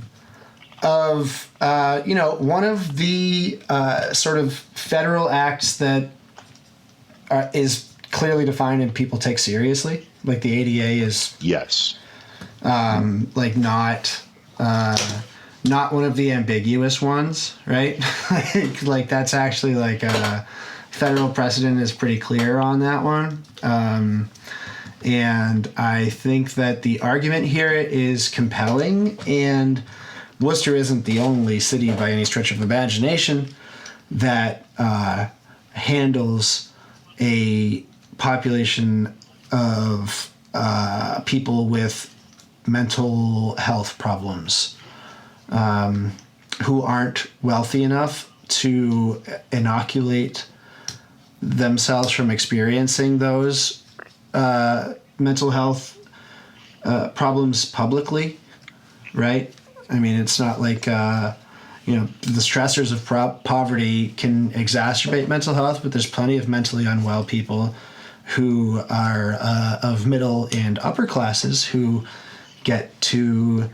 of, one of the sort of federal acts that is clearly defined and people take seriously. Like the ADA is... Yes. Not one of the ambiguous ones, right? like that's actually federal precedent is pretty clear on that one. And I think that the argument here is compelling, and Worcester isn't the only city by any stretch of imagination that handles a population of people with mental health problems who aren't wealthy enough to inoculate themselves from experiencing those mental health problems publicly, right? I mean, it's not like, the stressors of poverty can exacerbate mental health, but there's plenty of mentally unwell people who are of middle and upper classes who get to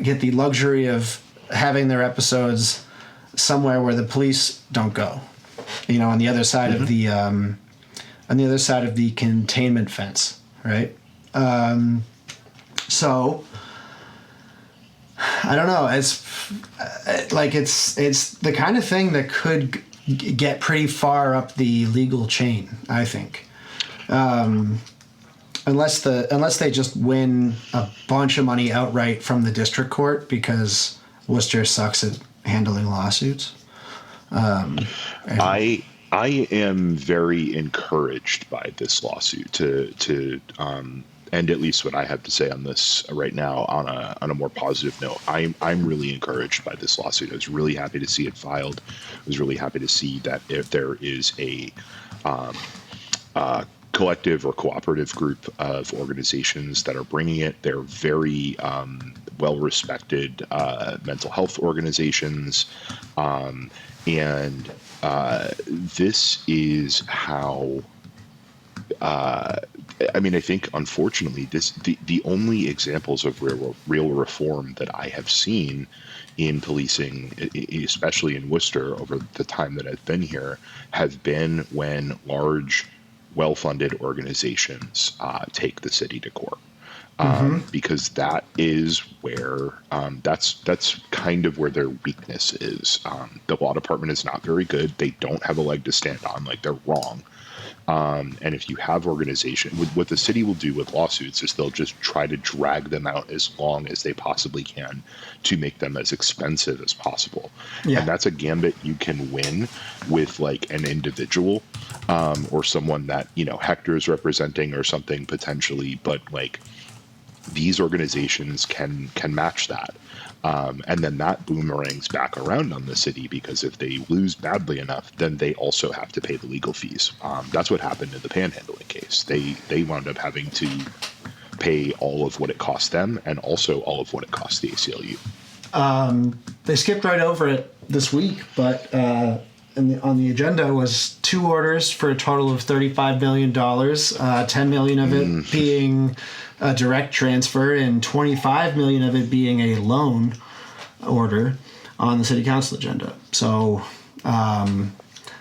get the luxury of having their episodes somewhere where the police don't go, on the other side of the containment fence, right? So I don't know. It's the kind of thing that could get pretty far up the legal chain, I think. Unless they just win a bunch of money outright from the district court because Worcester sucks at handling lawsuits. I am very encouraged by this lawsuit to and at least what I have to say on this right now on a more positive note. I'm really encouraged by this lawsuit. I was really happy to see it filed. I was really happy to see that if there is a collective or cooperative group of organizations that are bringing it. They're very well-respected mental health organizations. And this is how, I think, unfortunately, the only examples of real reform that I have seen in policing, especially in Worcester over the time that I've been here, have been when large, well-funded organizations take the city to court. Because that is where that's kind of where their weakness is. The law department is not very good. They don't have a leg to stand on. Like, they're wrong. And if you have organization, what the city will do with lawsuits is they'll just try to drag them out as long as they possibly can to make them as expensive as possible. Yeah. And that's a gambit you can win with like an individual or someone that, Hector is representing or something potentially, but like these organizations can match that. And then that boomerangs back around on the city because if they lose badly enough, then they also have to pay the legal fees. That's what happened in the panhandling case. They wound up having to pay all of what it cost them and also all of what it cost the ACLU. They skipped right over it this week, but on the agenda was 2 orders for a total of $35 million, $10 million of it being a direct transfer and $25 million of it being a loan order on the city council agenda. So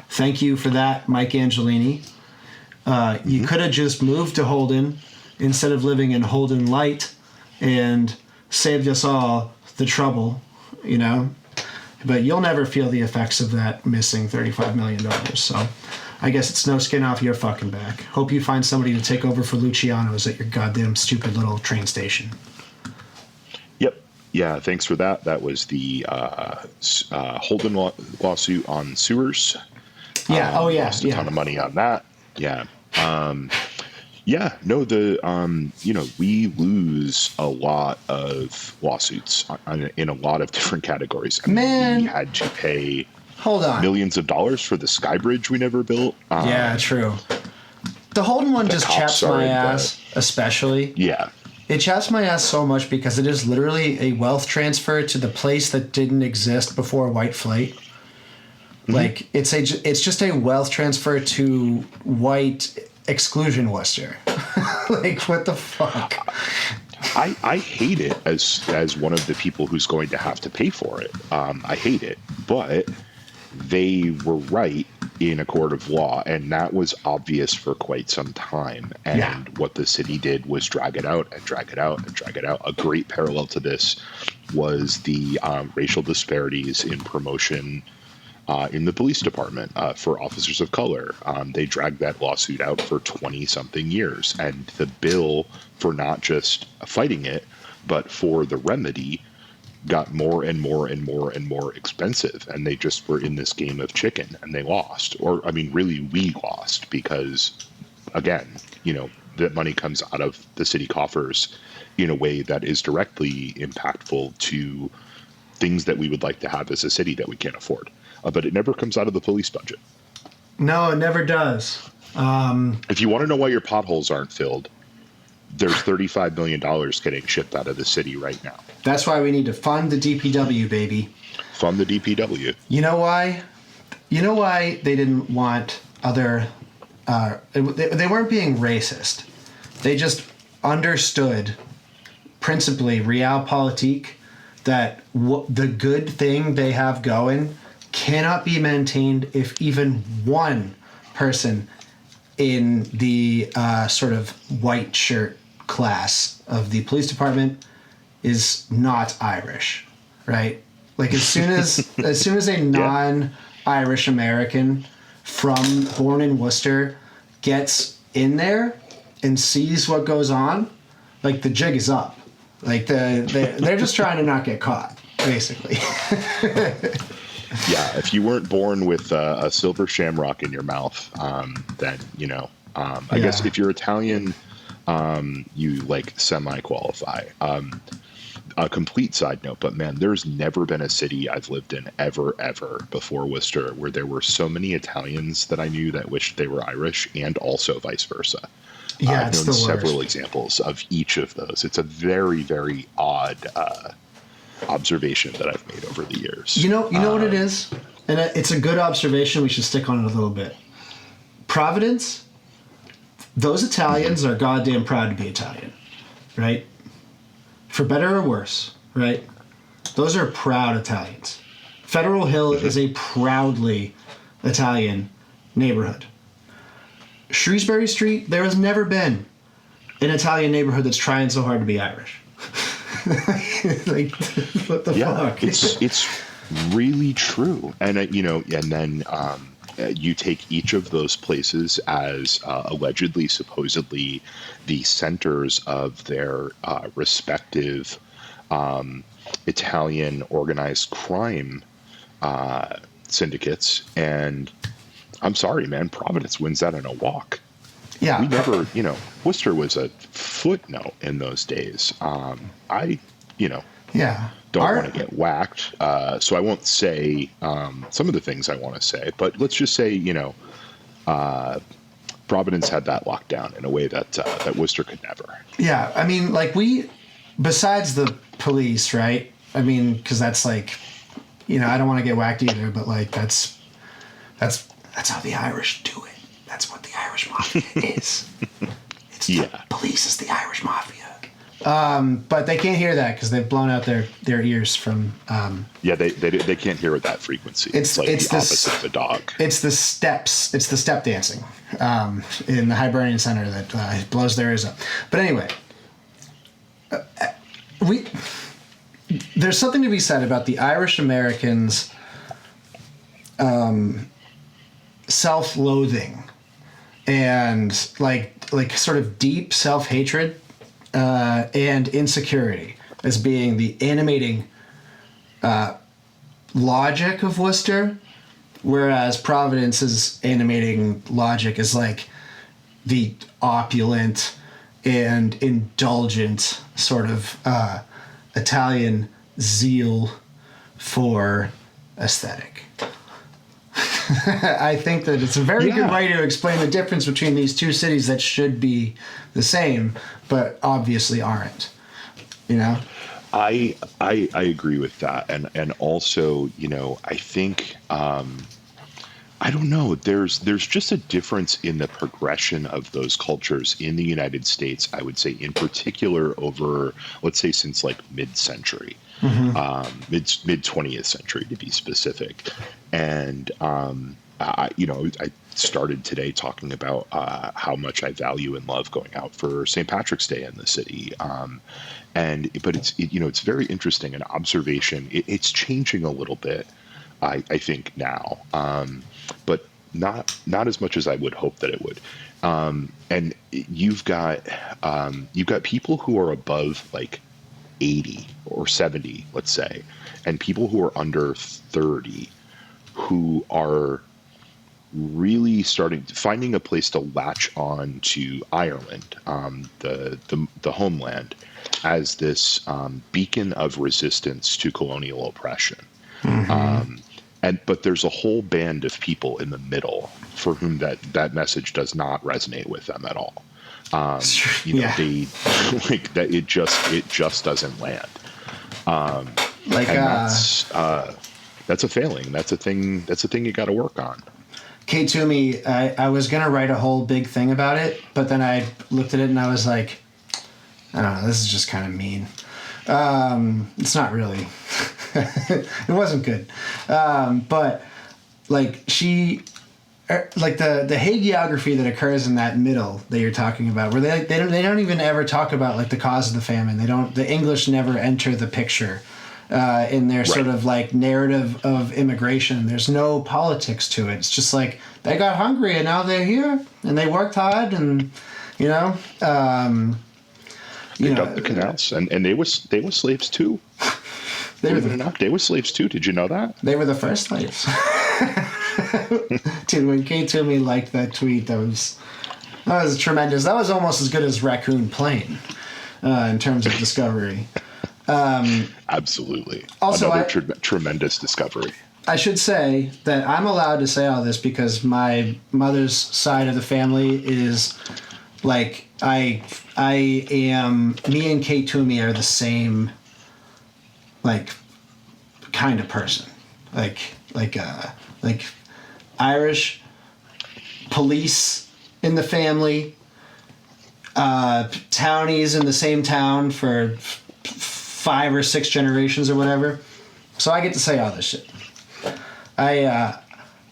thank you for that, Mike Angelini. You could have just moved to Holden instead of living in Holden Light and saved us all the trouble, But you'll never feel the effects of that missing $35 million. So I guess it's no skin off your fucking back. Hope you find somebody to take over for Luciano's at your goddamn stupid little train station. Yep. Yeah, thanks for that. That was the Holden lawsuit on sewers. Yeah. Lost a ton of money on that. Yeah. We lose a lot of lawsuits in a lot of different categories. We had to pay millions of dollars for the Sky Bridge we never built. Yeah, true. The Holden one just chaps my ass, especially. Yeah. It chaps my ass so much because it is literally a wealth transfer to the place that didn't exist before White Flight. Like, it's just a wealth transfer to white exclusion Worcester. Like, what the fuck? I hate it as one of the people who's going to have to pay for it. I hate it, but they were right in a court of law, and that was obvious for quite some time. And what the city did was drag it out and drag it out and drag it out. A great parallel to this was the racial disparities in promotion in the police department for officers of color. They dragged that lawsuit out for 20-something years. And the bill for not just fighting it, but for the remedy got more and more and more and more expensive. And they just were in this game of chicken and they lost. Really, we lost because, again, that money comes out of the city coffers in a way that is directly impactful to things that we would like to have as a city that we can't afford. But it never comes out of the police budget. No, it never does. If you want to know why your potholes aren't filled, there's $35 million getting shipped out of the city right now. That's why we need to fund the DPW, baby. Fund the DPW. You know why? You know why they didn't want other... they weren't being racist. They just understood, principally realpolitik, that the good thing they have going cannot be maintained if even one person in the sort of white shirt class of the police department is not Irish, right? Like as soon as a non-Irish American born in Worcester gets in there and sees what goes on, like the jig is up. Like they're just trying to not get caught, basically. Yeah, if you weren't born with a silver shamrock in your mouth, then I guess if you're Italian, you like semi-qualify. A complete side note, but man, there's never been a city I've lived in ever before Worcester where there were so many Italians that I knew that wished they were Irish, and also vice versa. Yeah, I've known several examples of each of those. It's a very, very odd observation that I've made over the years. You know what it is? And it's a good observation. We should stick on it a little bit. Providence, those Italians are goddamn proud to be Italian, right? For better or worse, right? Those are proud Italians. Federal Hill is a proudly Italian neighborhood. Shrewsbury Street, there has never been an Italian neighborhood that's trying so hard to be Irish. Like, what the fuck? It's really true. And, and then you take each of those places as allegedly, supposedly, the centers of their respective Italian organized crime syndicates. And I'm sorry, man, Providence wins that in a walk. Yeah. We never, Worcester was a footnote in those days. I don't want to get whacked. So I won't say some of the things I want to say, but let's just say, Providence had that locked down in a way that Worcester could never. Yeah. I mean, like besides the police, right? I mean, because that's like, I don't want to get whacked either, but like that's how the Irish do it. That's what the Irish mafia is. It's the police is the Irish mafia. But they can't hear that because they've blown out their ears from. They can't hear at that frequency. It's like the opposite of a dog. It's the steps. It's the step dancing in the Hibernian Center that blows their ears up. But anyway, there's something to be said about the Irish Americans' self-loathing and like sort of deep self-hatred and insecurity as being the animating logic of Worcester, whereas Providence's animating logic is like the opulent and indulgent sort of Italian zeal for aesthetic. I think that it's a very good way to explain the difference between these two cities that should be the same, but obviously aren't. I agree with that, and also, I think I don't know. There's just a difference in the progression of those cultures in the United States. I would say, in particular, over let's say since like mid-century. Mid 20th century to be specific. And, I started today talking about how much I value and love going out for St. Patrick's Day in the city. But it's very interesting, an observation. It's changing a little bit, I think now, but not as much as I would hope that it would. And you've got people who are above like 80 or 70, let's say, and people who are under 30 who are really finding a place to latch on to Ireland, the homeland, as this beacon of resistance to colonial oppression. But there's a whole band of people in the middle for whom that message does not resonate with them at all. They like that. It just doesn't land. That's a failing. That's a thing you got to work on. Kate Toomey, I was going to write a whole big thing about it, but then I looked at it and I was like, I don't know, this is just kind of mean. It's not really. It wasn't good. But like the hagiography that occurs in that middle that you're talking about, where they don't even ever talk about like the cause of the famine. The English never enter the picture. In their sort of like narrative of immigration. There's no politics to it. It's just like they got hungry and now they're here and they worked hard and they dug the canals and they were slaves too. They were slaves too. Did you know that? They were the first slaves. Dude, when Kate Toomey liked that tweet, that was tremendous. That was almost as good as Raccoon Plain in terms of discovery. Absolutely. Also, another tremendous discovery. I should say that I'm allowed to say all this because my mother's side of the family is like me and Kate Toomey are the same like kind of person. Like Irish police in the family, townies in the same town for 5 or 6 generations or whatever. So I get to say all this shit. My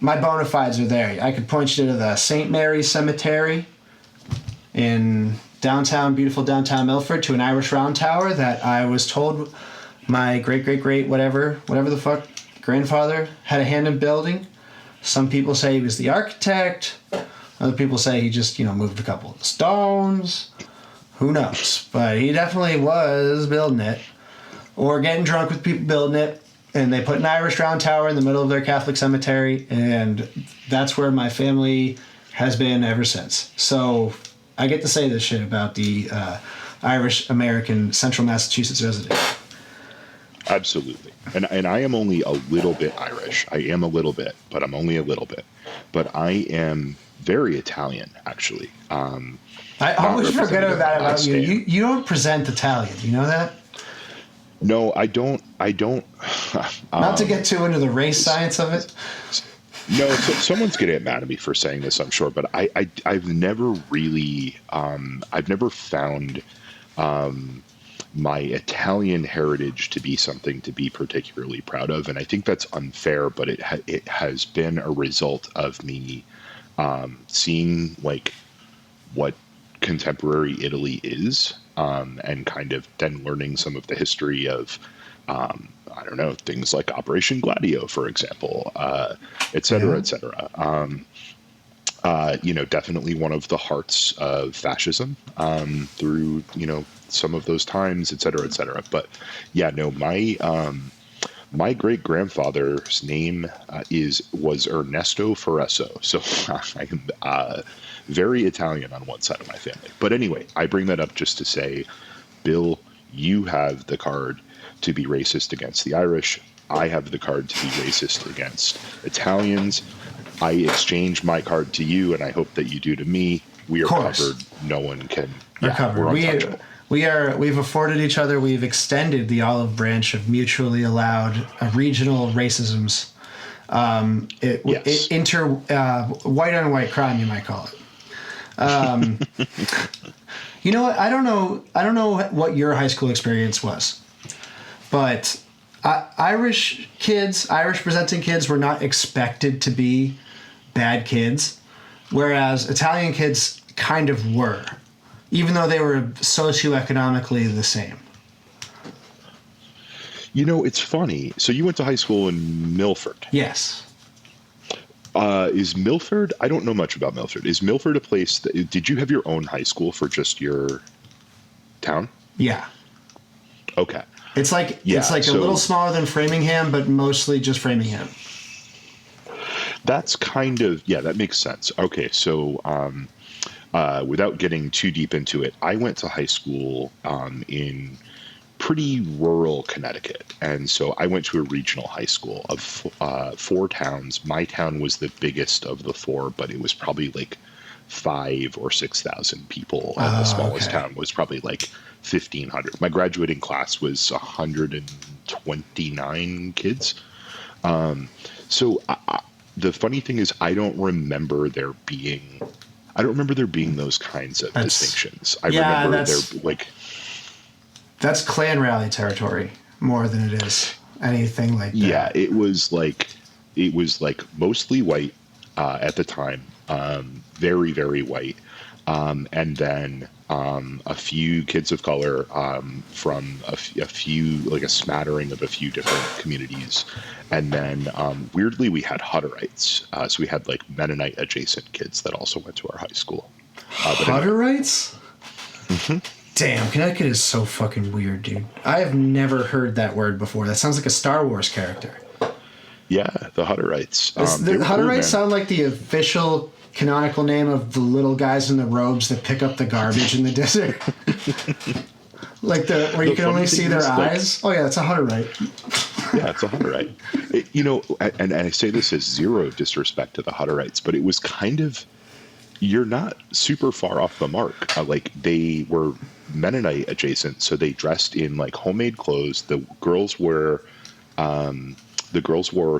bona fides are there. I could point you to the St. Mary's Cemetery in beautiful downtown Milford, to an Irish round tower that I was told my great whatever the fuck grandfather had a hand in building. Some people say he was the architect. Other people say he just, moved a couple of the stones. Who knows? But he definitely was building it. Or getting drunk with people building it, and they put an Irish round tower in the middle of their Catholic cemetery, and that's where my family has been ever since. So I get to say this shit about the Irish-American Central Massachusetts resident. Absolutely. And I am only a little bit Irish. I am a little bit, but I'm only a little bit. But I am very Italian, actually. I always forget about you. You don't present Italian. You know that? No, I don't. Not to get too into the race science of it. No, someone's going to get mad at me for saying this, I'm sure, but I've never really, I've never found my Italian heritage to be something to be particularly proud of, and I think that's unfair, but it has been a result of me seeing like what contemporary Italy is, and kind of then learning some of the history of, I don't know, things like Operation Gladio, for example, et cetera, et cetera. Definitely one of the hearts of fascism through, some of those times, et cetera, et cetera. But yeah, no, my great grandfather's name was Ernesto Ferreso. So I am very Italian on one side of my family. But anyway, I bring that up just to say, Bill, you have the card to be racist against the Irish. I have the card to be racist against Italians. I exchange my card to you, and I hope that you do to me. We are covered. No one can. We're covered. We've afforded each other. We've extended the olive branch of mutually allowed regional racisms. White on white crime, you might call it. You know what? I don't know what your high school experience was, but Irish presenting kids were not expected to be bad kids, whereas Italian kids kind of were, even though they were socioeconomically the same. It's funny. So you went to high school in Milford. Yes. Is Milford? I don't know much about Milford. Is Milford a place did you have your own high school for just your town? Yeah. Okay. It's like a little smaller than Framingham, but mostly just Framingham. That's kind of, that makes sense. Okay, so without getting too deep into it, I went to high school in pretty rural Connecticut, and so I went to a regional high school of 4 towns. My town was the biggest of the 4, but it was probably like 5 or 6,000 people, and the smallest town was probably like 1,500. My graduating class was 129 kids. The funny thing is, I don't remember there being those kinds of distinctions. I remember there like that's Klan rally territory more than it is anything like that. Yeah, it was like mostly white at the time, very, very white, and then a few kids of color from a few, like a smattering of a few different communities, and then weirdly we had Hutterites, so we had like Mennonite adjacent kids that also went to our high school. Hutterites? Mm-hmm. Damn, Connecticut is so fucking weird, dude. I have never heard that word before. That sounds like a Star Wars character. Yeah, the Hutterites. The Hutterites sound like the official canonical name of the little guys in the robes that pick up the garbage in the desert. Like where you can only see their eyes. Oh yeah, it's a Hutterite. Yeah, it's a Hutterite. And I say this as zero disrespect to the Hutterites, but it was kind of, you're not super far off the mark. Like they were Mennonite adjacent, so they dressed in like homemade clothes. The girls wore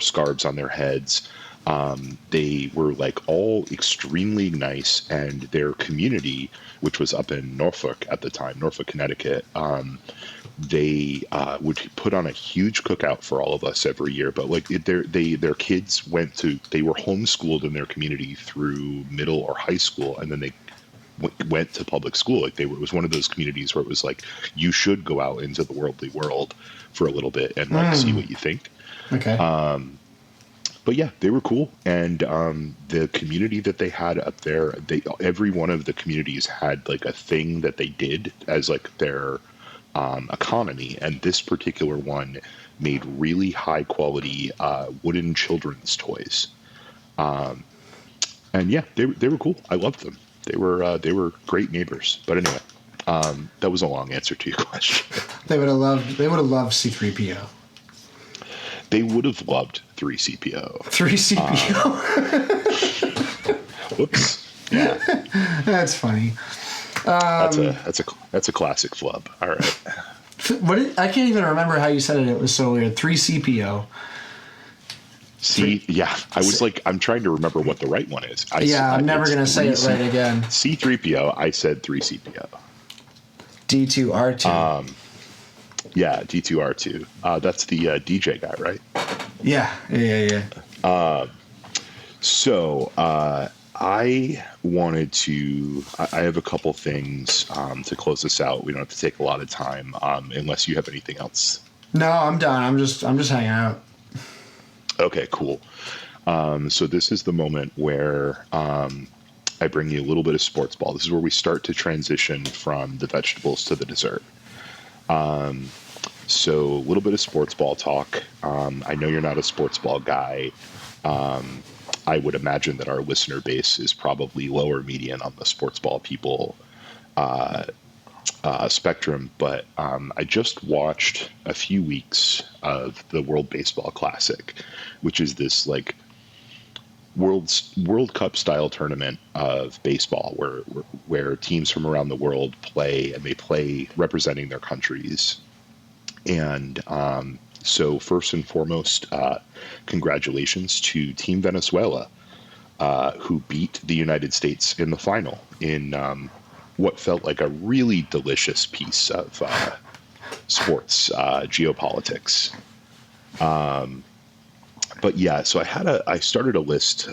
scarves on their heads. They were like all extremely nice, and their community, which was up in Norfolk at the time, Norfolk, Connecticut, they would put on a huge cookout for all of us every year. But like their kids they were homeschooled in their community through middle or high school, and then they went to public school. Like it was one of those communities where it was like, you should go out into the worldly world for a little bit and like see what you think. Okay. But yeah, they were cool. And the community that they had up there, every one of the communities had like a thing that they did as like their economy. And this particular one made really high quality wooden children's toys. And yeah, they were cool. I loved them. They were great neighbors. But anyway, that was a long answer to your question. They would have loved C-3PO. They would have loved 3CPO. 3CPO. Whoops. Yeah. That's funny. That's a classic flub. All right. I can't even remember how you said it. It was so weird. 3CPO. Yeah. I was like, I'm trying to remember what the right one is. I'm never going to say it right again. C-3PO. I said 3CPO. D2R2. Yeah, D2R2. That's the DJ guy, right? Yeah. So I wanted to. I have a couple things to close this out. We don't have to take a lot of time, unless you have anything else. No, I'm done. I'm just hanging out. Okay, cool. So this is the moment where I bring you a little bit of sports ball. This is where we start to transition from the vegetables to the dessert. So a little bit of sports ball talk. I know you're not a sports ball guy. I would imagine that our listener base is probably lower median on the sports ball people spectrum. But I just watched a few weeks of the World Baseball Classic, which is this like World Cup style tournament of baseball where teams from around the world play, and they play representing their countries. And so first and foremost, congratulations to Team Venezuela, who beat the United States in the final in what felt like a really delicious piece of sports geopolitics. But yeah, so I started a list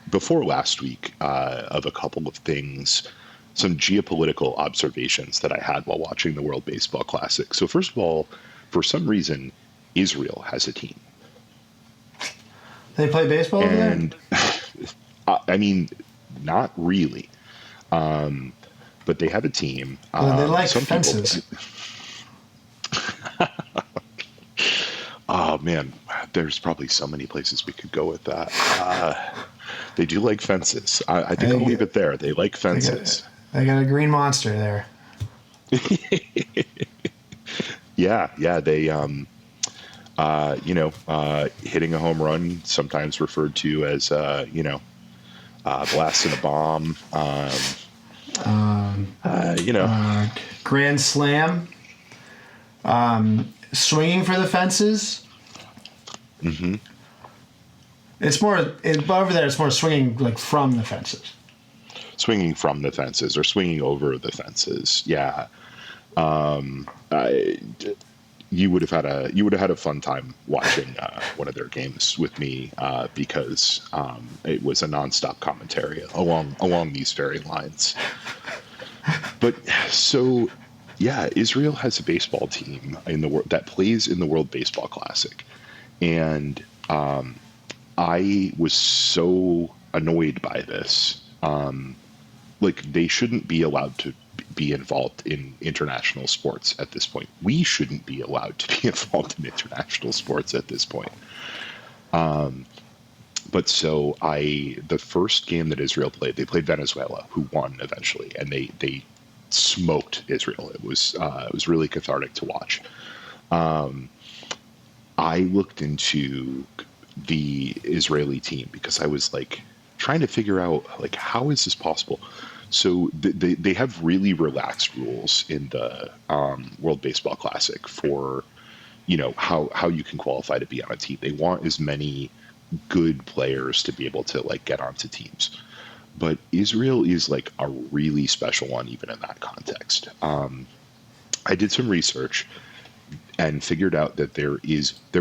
before last week of a couple of things, some geopolitical observations that I had while watching the World Baseball Classic. So first of all, for some reason, Israel has a team. They play baseball over there? And I mean, not really. But they have a team. Well, they like fences. Oh man, there's probably so many places we could go with that. They do like fences. I think I'll leave it there. They like fences. They got a green monster there. Yeah. They, hitting a home run, sometimes referred to as, blasting a bomb. Grand slam. Swinging for the fences. Mm-hmm. It's more over there. It's more swinging like from the fences. Swinging from the fences or swinging over the fences. Yeah. You would have had a fun time watching one of their games with me because it was a nonstop commentary along these very lines. But so, yeah, Israel has a baseball team in the world that plays in the World Baseball Classic, and I was so annoyed by this. Like, they shouldn't be allowed to be involved in international sports at this point. We shouldn't be allowed to be involved in international sports at this point. But so the first game that Israel played, they played Venezuela, who won eventually, and they smoked Israel. It was really cathartic to watch. I looked into the Israeli team because I was like trying to figure out like how is this possible. So they have really relaxed rules in the World Baseball Classic for, how you can qualify to be on a team. They want as many good players to be able to like get onto teams. But Israel is like a really special one, even in that context. I did some research and figured out that there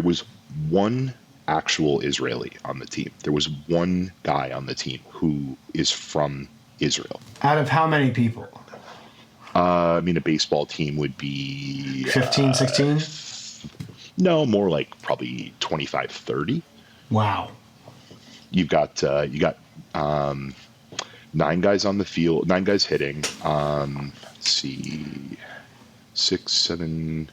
was one actual Israeli on the team. There was one guy on the team who is from Israel. Out of how many people? A baseball team would be 15, 16? No, more like probably 25, 30. Wow. You got 9 guys on the field, 9 guys hitting. Let's see, 6, 7,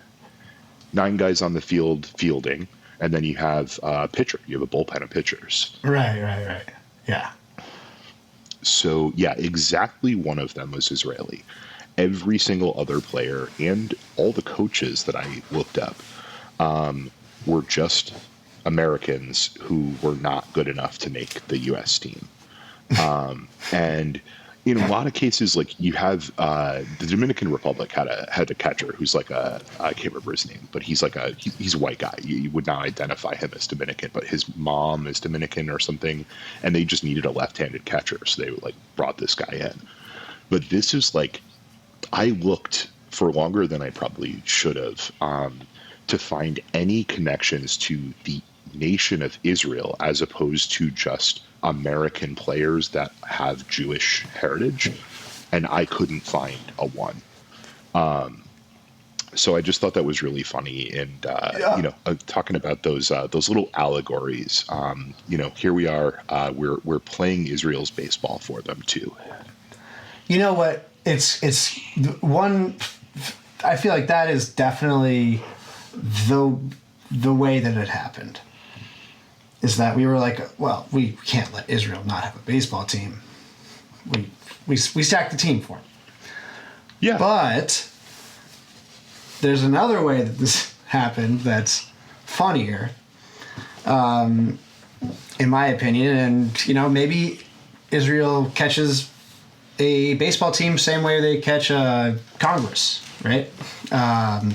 9 guys on the field fielding, and then you have a pitcher. You have a bullpen of pitchers. Right. Yeah. So, yeah, exactly one of them was Israeli. Every single other player and all the coaches that I looked up were just Americans who were not good enough to make the U.S. team. And in a lot of cases, like you have the Dominican Republic had a catcher who's like I can't remember his name, but he's a white guy. You would not identify him as Dominican, but his mom is Dominican or something, and they just needed a left-handed catcher, so they like brought this guy in. But this is like, I looked for longer than I probably should have to find any connections to the nation of Israel as opposed to just American players that have Jewish heritage, and I couldn't find a one. So I just thought that was really funny, and talking about those little allegories. Here we are. We're playing Israel's baseball for them too. You know what? It's one. I feel like that is definitely the way that it happened. Is that we were like, well, we can't let Israel not have a baseball team. We stacked the team for them. Yeah. But there's another way that this happened that's funnier, in my opinion. And, maybe Israel catches a baseball team same way they catch Congress, right?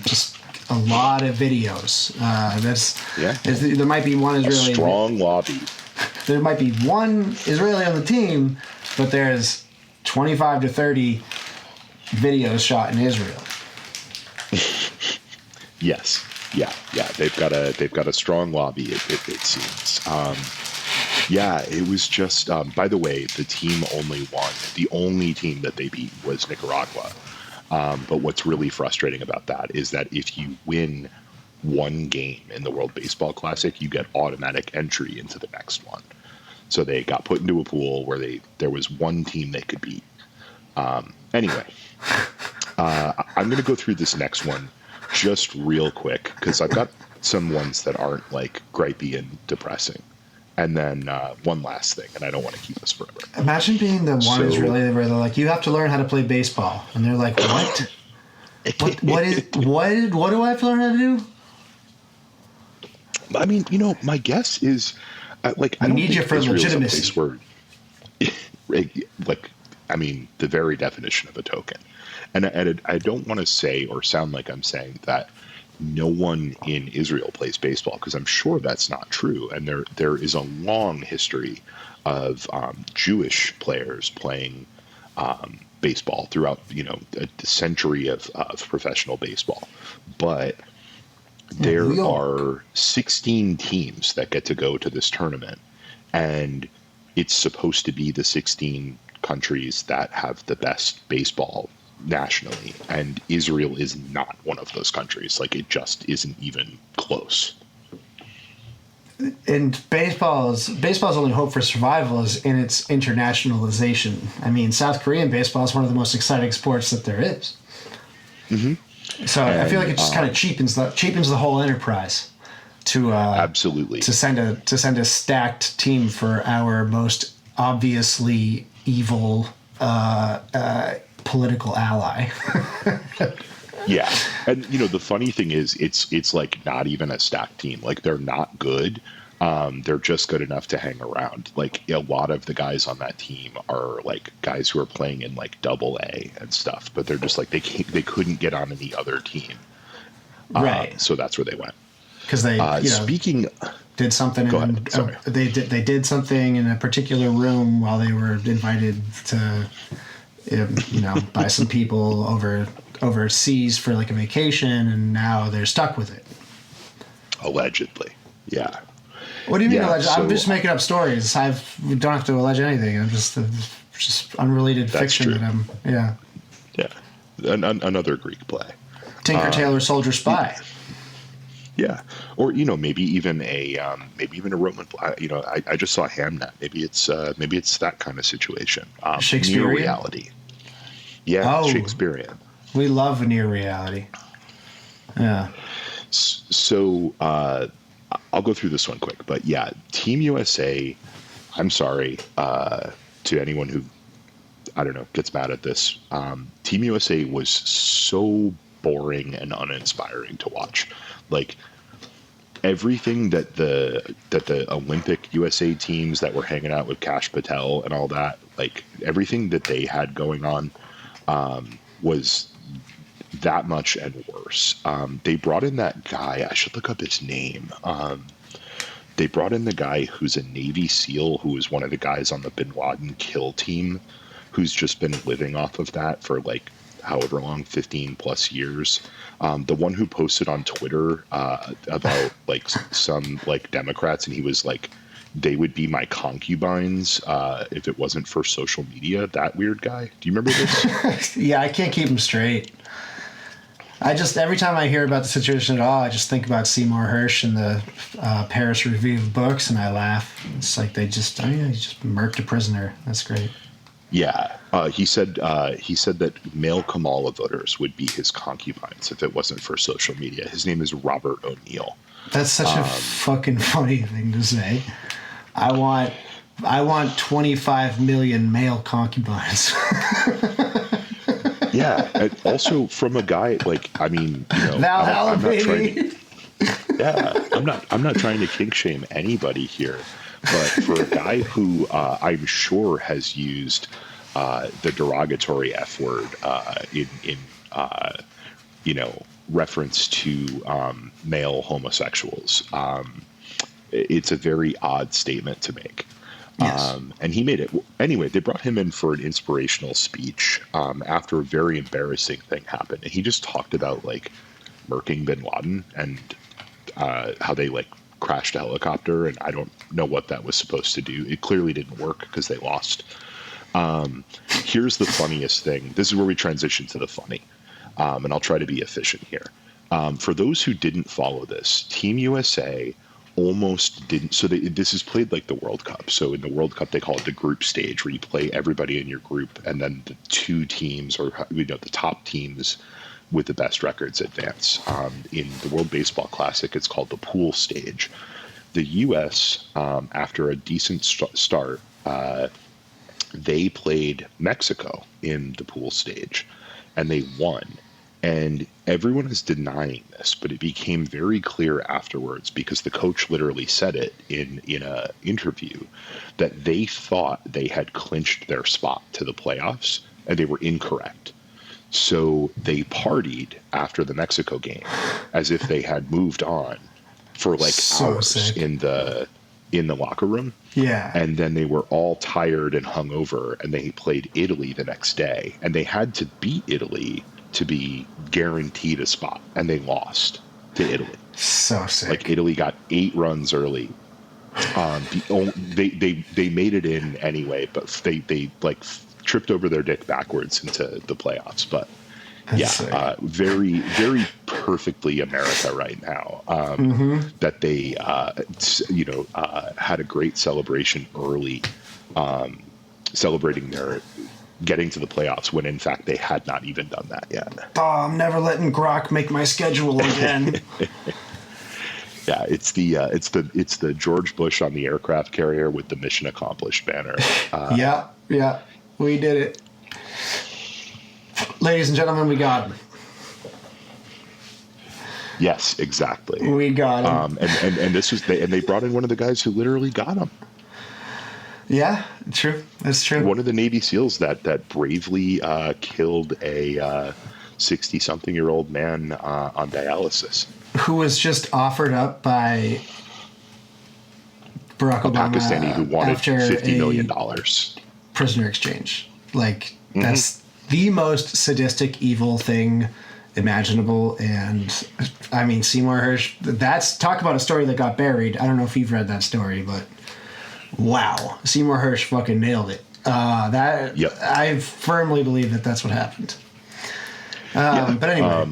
Just a lot of videos. There might be one Israeli. A strong lobby. There might be one Israeli on the team, but there's 25 to 30 videos shot in Israel. Yes. Yeah. They've got a strong lobby. It seems. It was just. By the way, the team only won. The only team that they beat was Nicaragua. But what's really frustrating about that is that if you win one game in the World Baseball Classic, you get automatic entry into the next one. So they got put into a pool where there was one team they could beat. Anyway, I'm going to go through this next one just real quick because I've got some ones that aren't like gripey and depressing. And then one last thing, and I don't want to keep this forever. Imagine being the one Israeli where they're like, you have to learn how to play baseball. And they're like, what? What do I have to learn how to do? I mean, my guess is, I don't need you for Israel's legitimacy. like, I mean, the very definition of a token. And I don't want to say or sound like I'm saying that no one in Israel plays baseball, because I'm sure that's not true. And there is a long history of Jewish players playing baseball throughout, a century of professional baseball. But there are 16 teams that get to go to this tournament, and it's supposed to be the 16 countries that have the best baseball nationally, and Israel is not one of those countries. Like, it just isn't even close. And baseball's only hope for survival is in its internationalization. I mean, South Korean baseball is one of the most exciting sports that there is. Mm-hmm. So I feel like it just kind of cheapens the whole enterprise to absolutely to send a stacked team for our most obviously evil political ally. Yeah. And the funny thing is it's like not even a stacked team. Like, they're not good. They're just good enough to hang around. Like, a lot of the guys on that team are like guys who are playing in like AA and stuff, but they're just like they couldn't get on any other team. Right. So that's where they went. Because they did something. Go ahead. Sorry. They did something in a particular room while they were invited to, by some people overseas for like a vacation, and now they're stuck with it. Allegedly, yeah. What do you mean alleged? So, I'm just making up stories. We don't have to allege anything. I'm just unrelated fiction. True. Yeah. Another Greek play. Tinker Tailor Soldier Spy. Yeah, or maybe even a Roman. I just saw Hamnet. Maybe it's that kind of situation. Shakespearean near reality. Yeah, Shakespearean. We love near reality. Yeah. So I'll go through this one quick, but yeah, Team USA. I'm sorry to anyone who gets mad at this. Team USA was so boring and uninspiring to watch. Like, everything that the Olympic USA teams that were hanging out with Kash Patel and all that, like, everything that they had going on was that much and worse. They brought in that guy. I should look up his name. They brought in the guy who's a Navy SEAL, who was one of the guys on the Bin Laden kill team, who's just been living off of that for like however long, 15 plus years. The one who posted on Twitter about like some like Democrats, and he was like, they would be my concubines if it wasn't for social media. That weird guy. Do you remember this? Yeah, I can't keep him straight. Every time I hear about the situation at all, I just think about Seymour Hersh and the Paris Review of Books, and I laugh. It's like he just murked a prisoner. That's great. Yeah, he said that male Kamala voters would be his concubines if it wasn't for social media. His name is Robert O'Neill. That's such a fucking funny thing to say. I want 25 million male concubines. Yeah, and also from a guy like, I mean, Valhalla, baby. I'm not trying to kink shame anybody here, but for a guy who I'm sure has used the derogatory F word in reference to male homosexuals, it's a very odd statement to make. Yes. And he made it. Anyway, they brought him in for an inspirational speech after a very embarrassing thing happened. And he just talked about like murking bin Laden and how they like crashed a helicopter. And I don't know what that was supposed to do. It clearly didn't work because they lost. Here's the funniest thing. This is where we transition to the funny. And I'll try to be efficient here. For those who didn't follow this, Team USA almost didn't. So this is played like the World Cup. So in the World Cup, they call it the group stage, where you play everybody in your group, and then the two teams, or the top teams with the best records, advance. In the World Baseball Classic, it's called the pool stage. The U.S., after a decent start, they played Mexico in the pool stage, and they won. And everyone is denying this, but it became very clear afterwards because the coach literally said it in a interview that they thought they had clinched their spot to the playoffs, and they were incorrect. So they partied after the Mexico game as if they had moved on for like hours sick. in the locker room. Yeah. And then they were all tired and hungover, and they played Italy the next day, and they had to beat Italy to be guaranteed a spot, and they lost to Italy. So sick. Like Italy got 8 runs early. They made it in anyway, but they like tripped over their dick backwards into the playoffs. But very, very perfectly America right now. That they had a great celebration early, celebrating their getting to the playoffs when in fact they had not even done that yet. Oh, I'm never letting Grok make my schedule again. Yeah, it's the George Bush on the aircraft carrier with the mission accomplished banner. Yeah, we did it. Ladies and gentlemen, we got him. Yes, exactly. We got him. And this was they brought in one of the guys who literally got him. Yeah, true. That's true. One of the Navy SEALs that bravely killed a 60-something-year-old man on dialysis. Who was just offered up by Barack Obama, a Pakistani who wanted $50 million. Prisoner exchange. Like, that's the most sadistic, evil thing imaginable. And, I mean, Seymour Hersh, talk about a story that got buried. I don't know if you've read that story, but wow. Seymour Hersh fucking nailed it. Yep. I firmly believe that that's what happened. But anyway.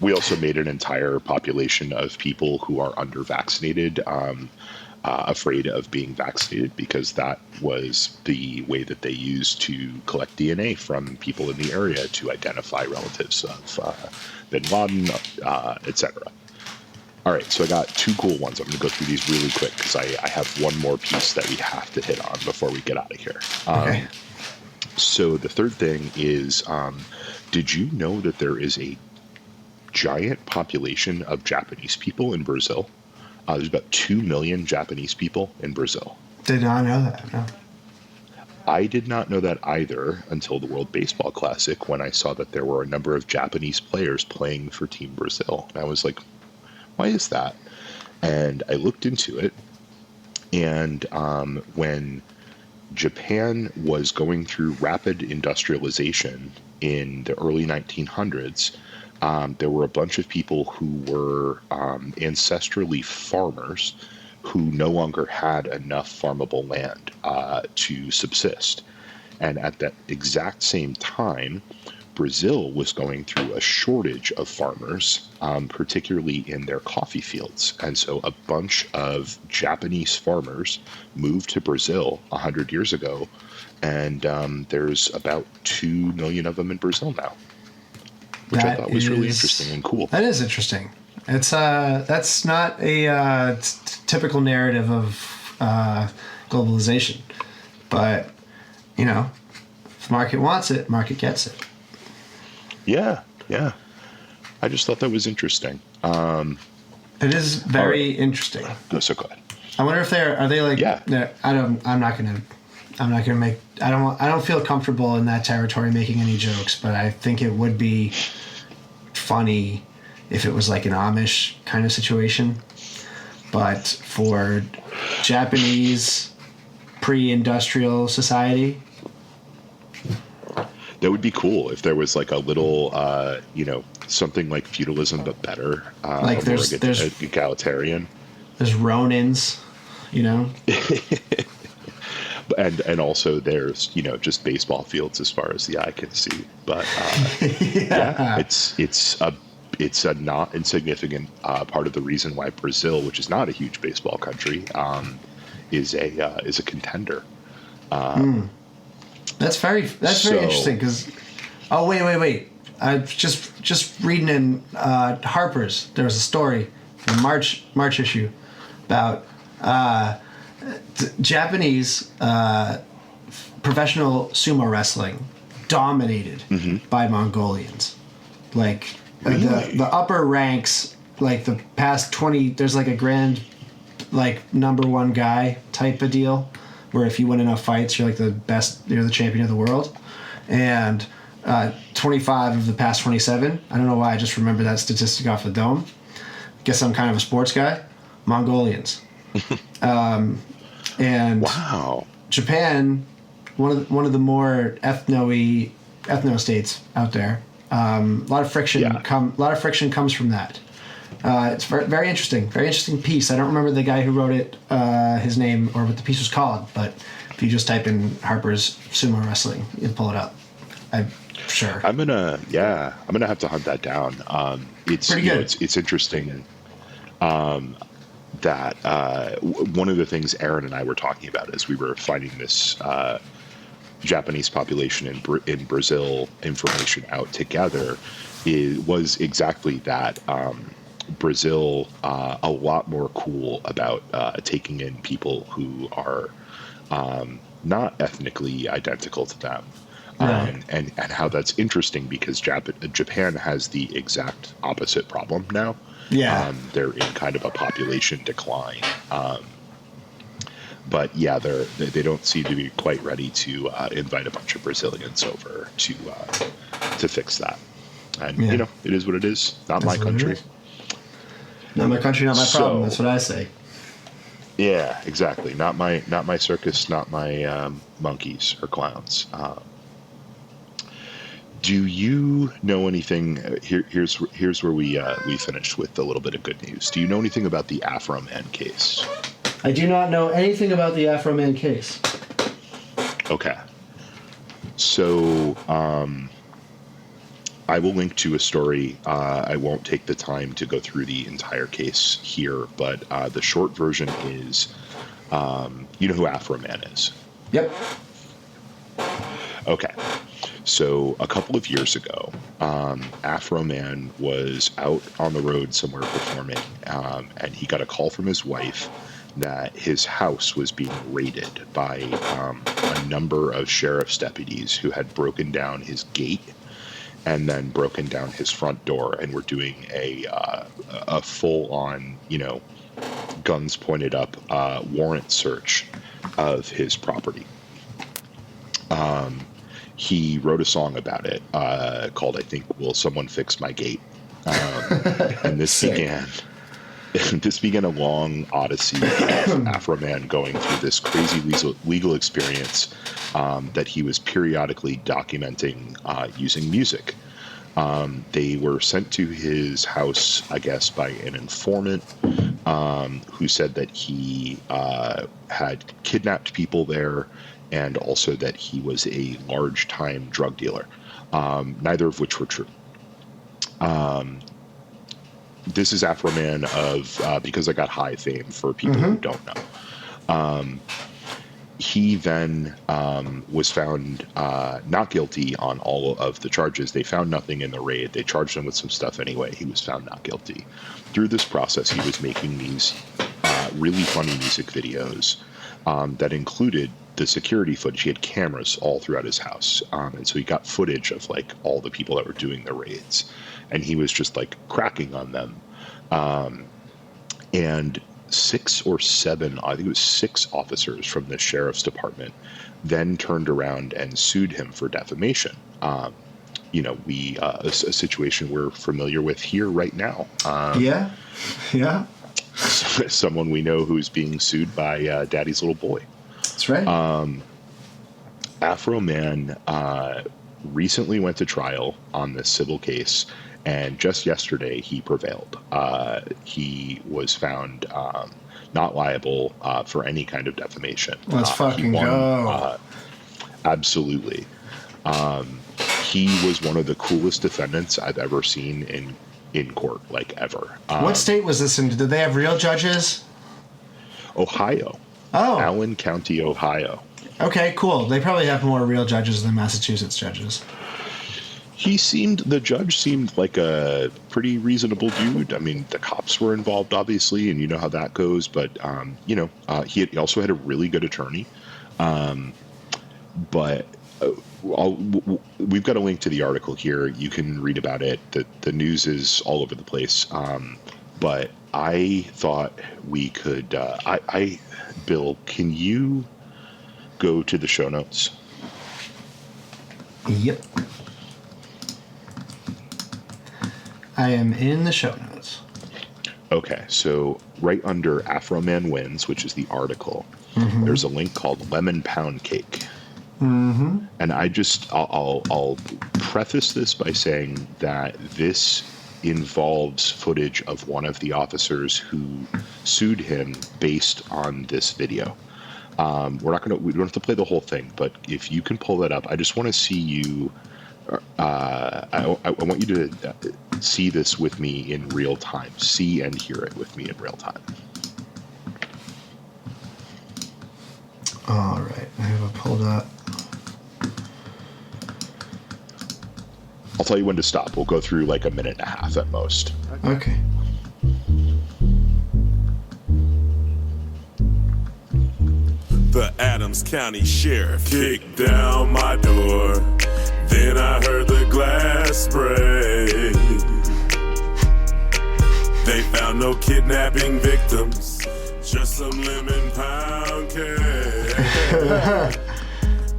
We also made an entire population of people who are under-vaccinated afraid of being vaccinated because that was the way that they used to collect DNA from people in the area to identify relatives of bin Laden, etc. All right, so I got 2 cool ones. I'm going to go through these really quick because I have one more piece that we have to hit on before we get out of here. Okay. So the third thing is, did you know that there is a giant population of Japanese people in Brazil? There's about 2 million Japanese people in Brazil. Did not know that, no. I did not know that either until the World Baseball Classic when I saw that there were a number of Japanese players playing for Team Brazil. And I was like, why is that? And I looked into it, and when Japan was going through rapid industrialization in the early 1900s, there were a bunch of people who were ancestrally farmers who no longer had enough farmable land to subsist. And at that exact same time, Brazil was going through a shortage of farmers, particularly in their coffee fields. And so a bunch of Japanese farmers moved to Brazil 100 years ago, and there's about 2 million of them in Brazil now. Which I thought was really interesting and cool. That is interesting. It's that's not a typical narrative of globalization, but if market wants it, market gets it. Yeah. I just thought that was interesting. It is very interesting. Oh, so go ahead. I wonder if are they like? Yeah. I'm not gonna make. I don't feel comfortable in that territory making any jokes, but I think it would be funny if it was like an Amish kind of situation. But for Japanese pre-industrial society, that would be cool if there was like a little, something like feudalism but better. Like there's egalitarian. There's Ronins, And also there's just baseball fields as far as the eye can see, but it's a not insignificant part of the reason why Brazil, which is not a huge baseball country, is a contender. That's very interesting because wait, I just reading in Harper's, there was a story, the March issue about Japanese professional sumo wrestling dominated by Mongolians. Like Really? the upper ranks, like the past 20, there's like a grand, like number one guy type of deal, where if you win enough fights, you're like the best, you're the champion of the world. And 25 of the past 27, I don't know why I just remember that statistic off the dome. Guess I'm kind of a sports guy. Mongolians. And Wow. Japan, one of the more ethno states out there. A lot of friction comes from that. It's very interesting. Very interesting piece. I don't remember the guy who wrote it, his name, or what the piece was called, but if you just type in Harper's Sumo Wrestling, you'll pull it up. I'm sure. I'm gonna have to hunt that down. It's pretty good. It's interesting. That one of the things Aaron and I were talking about as we were finding this Japanese population in Brazil information out together was exactly that. Brazil a lot more cool about taking in people who are not ethnically identical to them. Right. And how that's interesting because Japan has the exact opposite problem now. Yeah. They're in kind of a population decline. But yeah, they don't seem to be quite ready to invite a bunch of Brazilians over to fix that. And Yeah. it is what it is. Not my That's what it country. is. Not my country, not my problem. That's what I say. Yeah, exactly. Not my circus. Not my monkeys or clowns. Do you know anything? Here's where we finished with a little bit of good news. Do you know anything about the Afro Man case? I do not know anything about the Afro Man case. Okay. So I will link to a story. I won't take the time to go through the entire case here, but the short version is, you know who Afro Man is? Yep. Okay. So a couple of years ago, Afro Man was out on the road somewhere performing, and he got a call from his wife that his house was being raided by a number of sheriff's deputies who had broken down his gate and then broken down his front door and were doing a full-on, guns pointed up warrant search of his property. He wrote a song about it called, I think, "Will Someone Fix My Gate?" And this began a long odyssey of Afro Man going through this crazy legal experience that he was periodically documenting using music. They were sent to his house, I guess, by an informant who said that he had kidnapped people there and also that he was a large-time drug dealer, neither of which were true. This is Afro Man of Because I Got High fame for people who don't know. He then was found not guilty on all of the charges. They found nothing in the raid. They charged him with some stuff anyway. He was found not guilty. Through this process, he was making these really funny music videos that included the security footage. He had cameras all throughout his house. And so he got footage of like all the people that were doing the raids. And he was just like cracking on them. And 6 or 7, I think it was 6 officers from the sheriff's department then turned around and sued him for defamation. A situation we're familiar with here right now. Yeah. Someone we know who's being sued by Daddy's little boy. That's right. Afro Man recently went to trial on this civil case, and just yesterday he prevailed. He was found not liable for any kind of defamation. Let's fucking go. Absolutely. He was one of the coolest defendants I've ever seen in court, like ever. What state was this in? Did they have real judges? Ohio. Oh. Allen County, Ohio. Okay, cool. They probably have more real judges than Massachusetts judges. The judge seemed like a pretty reasonable dude. I mean, the cops were involved, obviously, and you know how that goes. But, he also had a really good attorney. But we've got a link to the article here. You can read about it. The news is all over the place. But I thought we could. Bill, can you go to the show notes? Yep. I am in the show notes. Okay, so right under Afro Man Wins, which is the article, there's a link called Lemon Pound Cake. And I'll preface this by saying that this involves footage of one of the officers who sued him based on this video. We don't have to play the whole thing, but if you can pull that up, I just want to see you. I want you to see this with me in real time. See and hear it with me in real time. All right, I have it pulled up. I'll tell you when to stop. We'll go through like a minute and a half at most. Okay. The Adams County Sheriff kicked down my door. Then I heard the glass break. They found no kidnapping victims, just some lemon pound cake.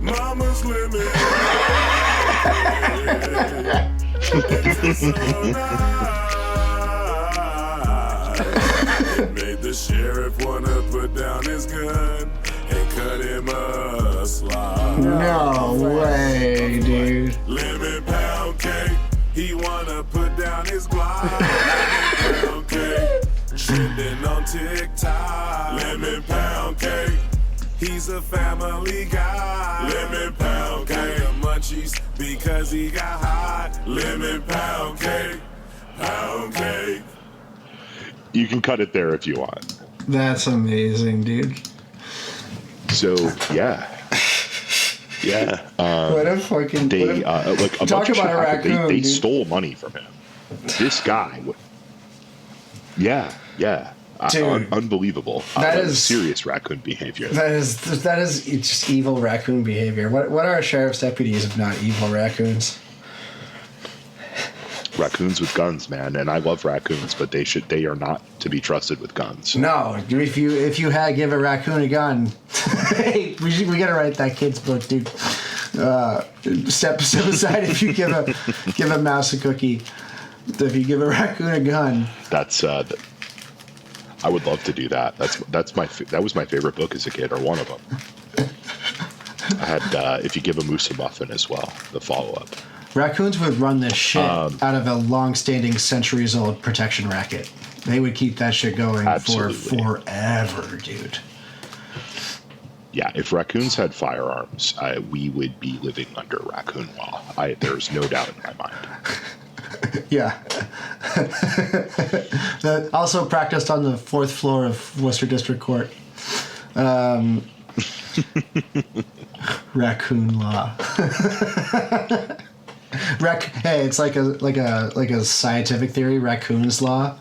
Mama's lemon cake. So nice. It made the sheriff wanna put down his gun and cut him a slice. No way, dude. Lemon pound cake, he wanna put down his glide. Lemon pound cake, trending on TikTok. Lemon pound cake, he's a family guy. Lemon pound cake, munchies because he got hot. Lemon pound cake, pound cake. You can cut it there if you want. That's amazing, dude. So yeah. What a fucking. They like a talk bunch about of a raccoon. They stole money from him. This guy. Yeah. Dude, unbelievable. That is serious raccoon behavior. That is just evil raccoon behavior. What are sheriff's deputies if not evil raccoons? Raccoons with guns, man, and I love raccoons, but they are not to be trusted with guns. No, if you had give a raccoon a gun, hey, we gotta write that kid's book, dude. Step aside if you give a mouse a cookie. If you give a raccoon a gun, that's I would love to do that. That was my favorite book as a kid, or one of them. I had If You Give a Moose a Muffin as well, the follow-up. Raccoons would run this shit out of a long-standing, centuries-old protection racket. They would keep that shit going for forever, dude. Yeah, if raccoons had firearms, we would be living under raccoon law. There's no doubt in my mind. Yeah. Also practiced on the 4th floor of Worcester District Court. Raccoon law. Hey, it's like a scientific theory, raccoon's law.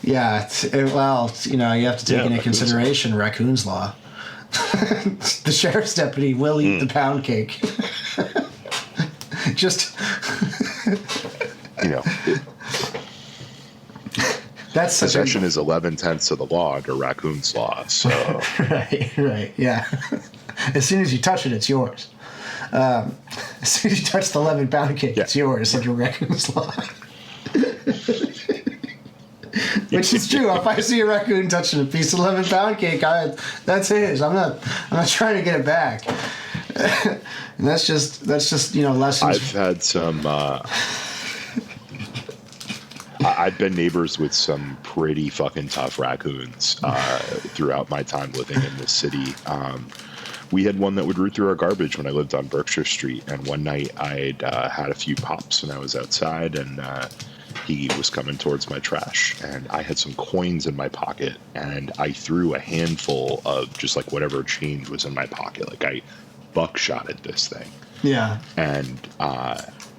Yeah, you have to take into consideration raccoon's law. The sheriff's deputy will eat the pound cake. Just that's possession is 11/10 of the law under raccoon's law. So right, yeah. As soon as you touch it, it's yours. As soon as you touch the lemon pound cake, it's yours under raccoon's law. Which is true. If I see a raccoon touching a piece of lemon pound cake, that's his. I'm not trying to get it back. And that's just lessons. I've had some. I've been neighbors with some pretty fucking tough raccoons throughout my time living in this city. We had one that would root through our garbage when I lived on Berkshire Street, and one night I'd had a few pops when I was outside, and he was coming towards my trash, and I had some coins in my pocket, and I threw a handful of just like whatever change was in my pocket. Like I buckshotted this thing. Yeah. And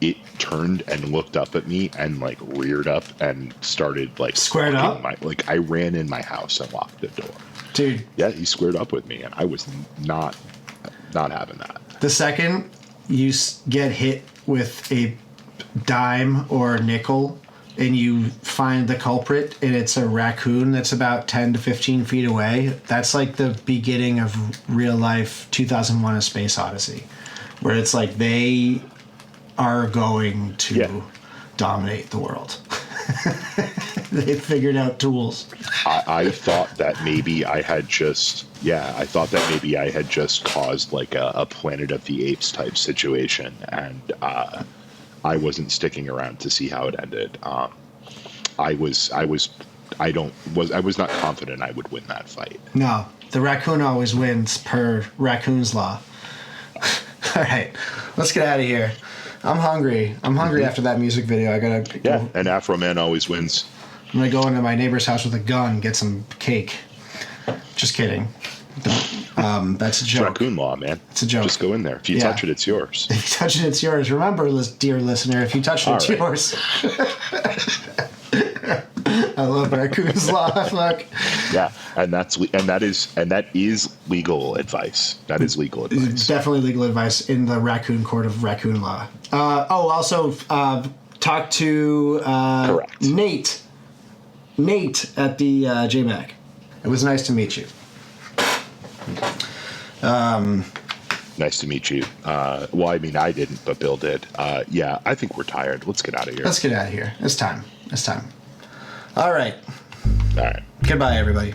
it turned and looked up at me and like reared up and started like squared up. I ran in my house and locked the door. Dude. Yeah, he squared up with me, and I was not having that. The second you get hit with a dime or a nickel and you find the culprit and it's a raccoon that's about 10 to 15 feet away, that's like the beginning of real life 2001 A Space Odyssey, where it's like they are going to dominate the world. They figured out tools. I thought that maybe I had just caused like a Planet of the Apes type situation, and I wasn't sticking around to see how it ended. I was not confident I would win that fight. No, the raccoon always wins per Raccoon's Law. All right, let's get out of here. I'm hungry. After that music video. I gotta go. Yeah, and Afro Man always wins. I'm gonna go into my neighbor's house with a gun, get some cake. Just kidding. That's a joke. Raccoon Law, man. It's a joke. Just go in there. If you touch it, it's yours. If you touch it, it's yours. Remember, dear listener, if you touch it, it's yours. I love Raccoon's Law. Fuck. Yeah, and that is legal advice. That is legal advice. Definitely legal advice in the Raccoon Court of Raccoon Law. Also, talk to Nate. Nate at the JMAC. It was nice to meet you. Nice to meet you. Well, I mean, I didn't, but Bill did. Yeah, I think we're tired. Let's get out of here. Let's get out of here. It's time. All right. All right. Goodbye, everybody.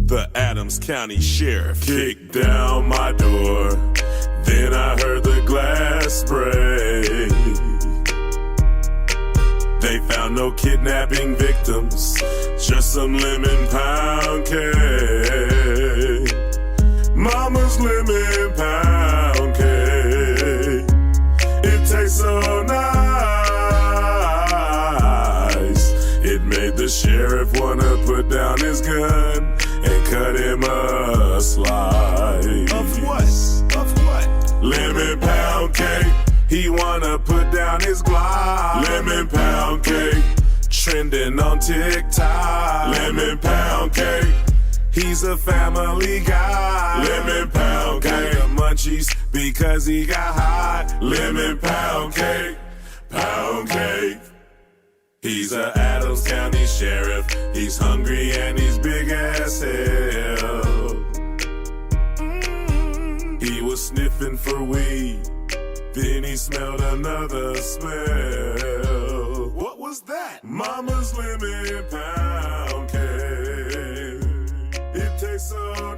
The Adams County Sheriff kicked down my door. Then I heard the glass break. They found no kidnapping victims, just some lemon pound cake. Mama's lemon pound cake. It tastes so nice. It made the sheriff wanna put down his gun and cut him a slice. Of what? Lemon pound cake. He wanna put down his Glock. Lemon pound cake. Trending on TikTok. Lemon pound cake. He's a family guy. Lemon pound cake. The munchies because he got hot. Lemon pound cake. Pound cake. He's a Adams County Sheriff. He's hungry and he's big as hell. He was sniffing for weed. Then he smelled another smell. What was that? Mama's lemon pound cake. It tastes so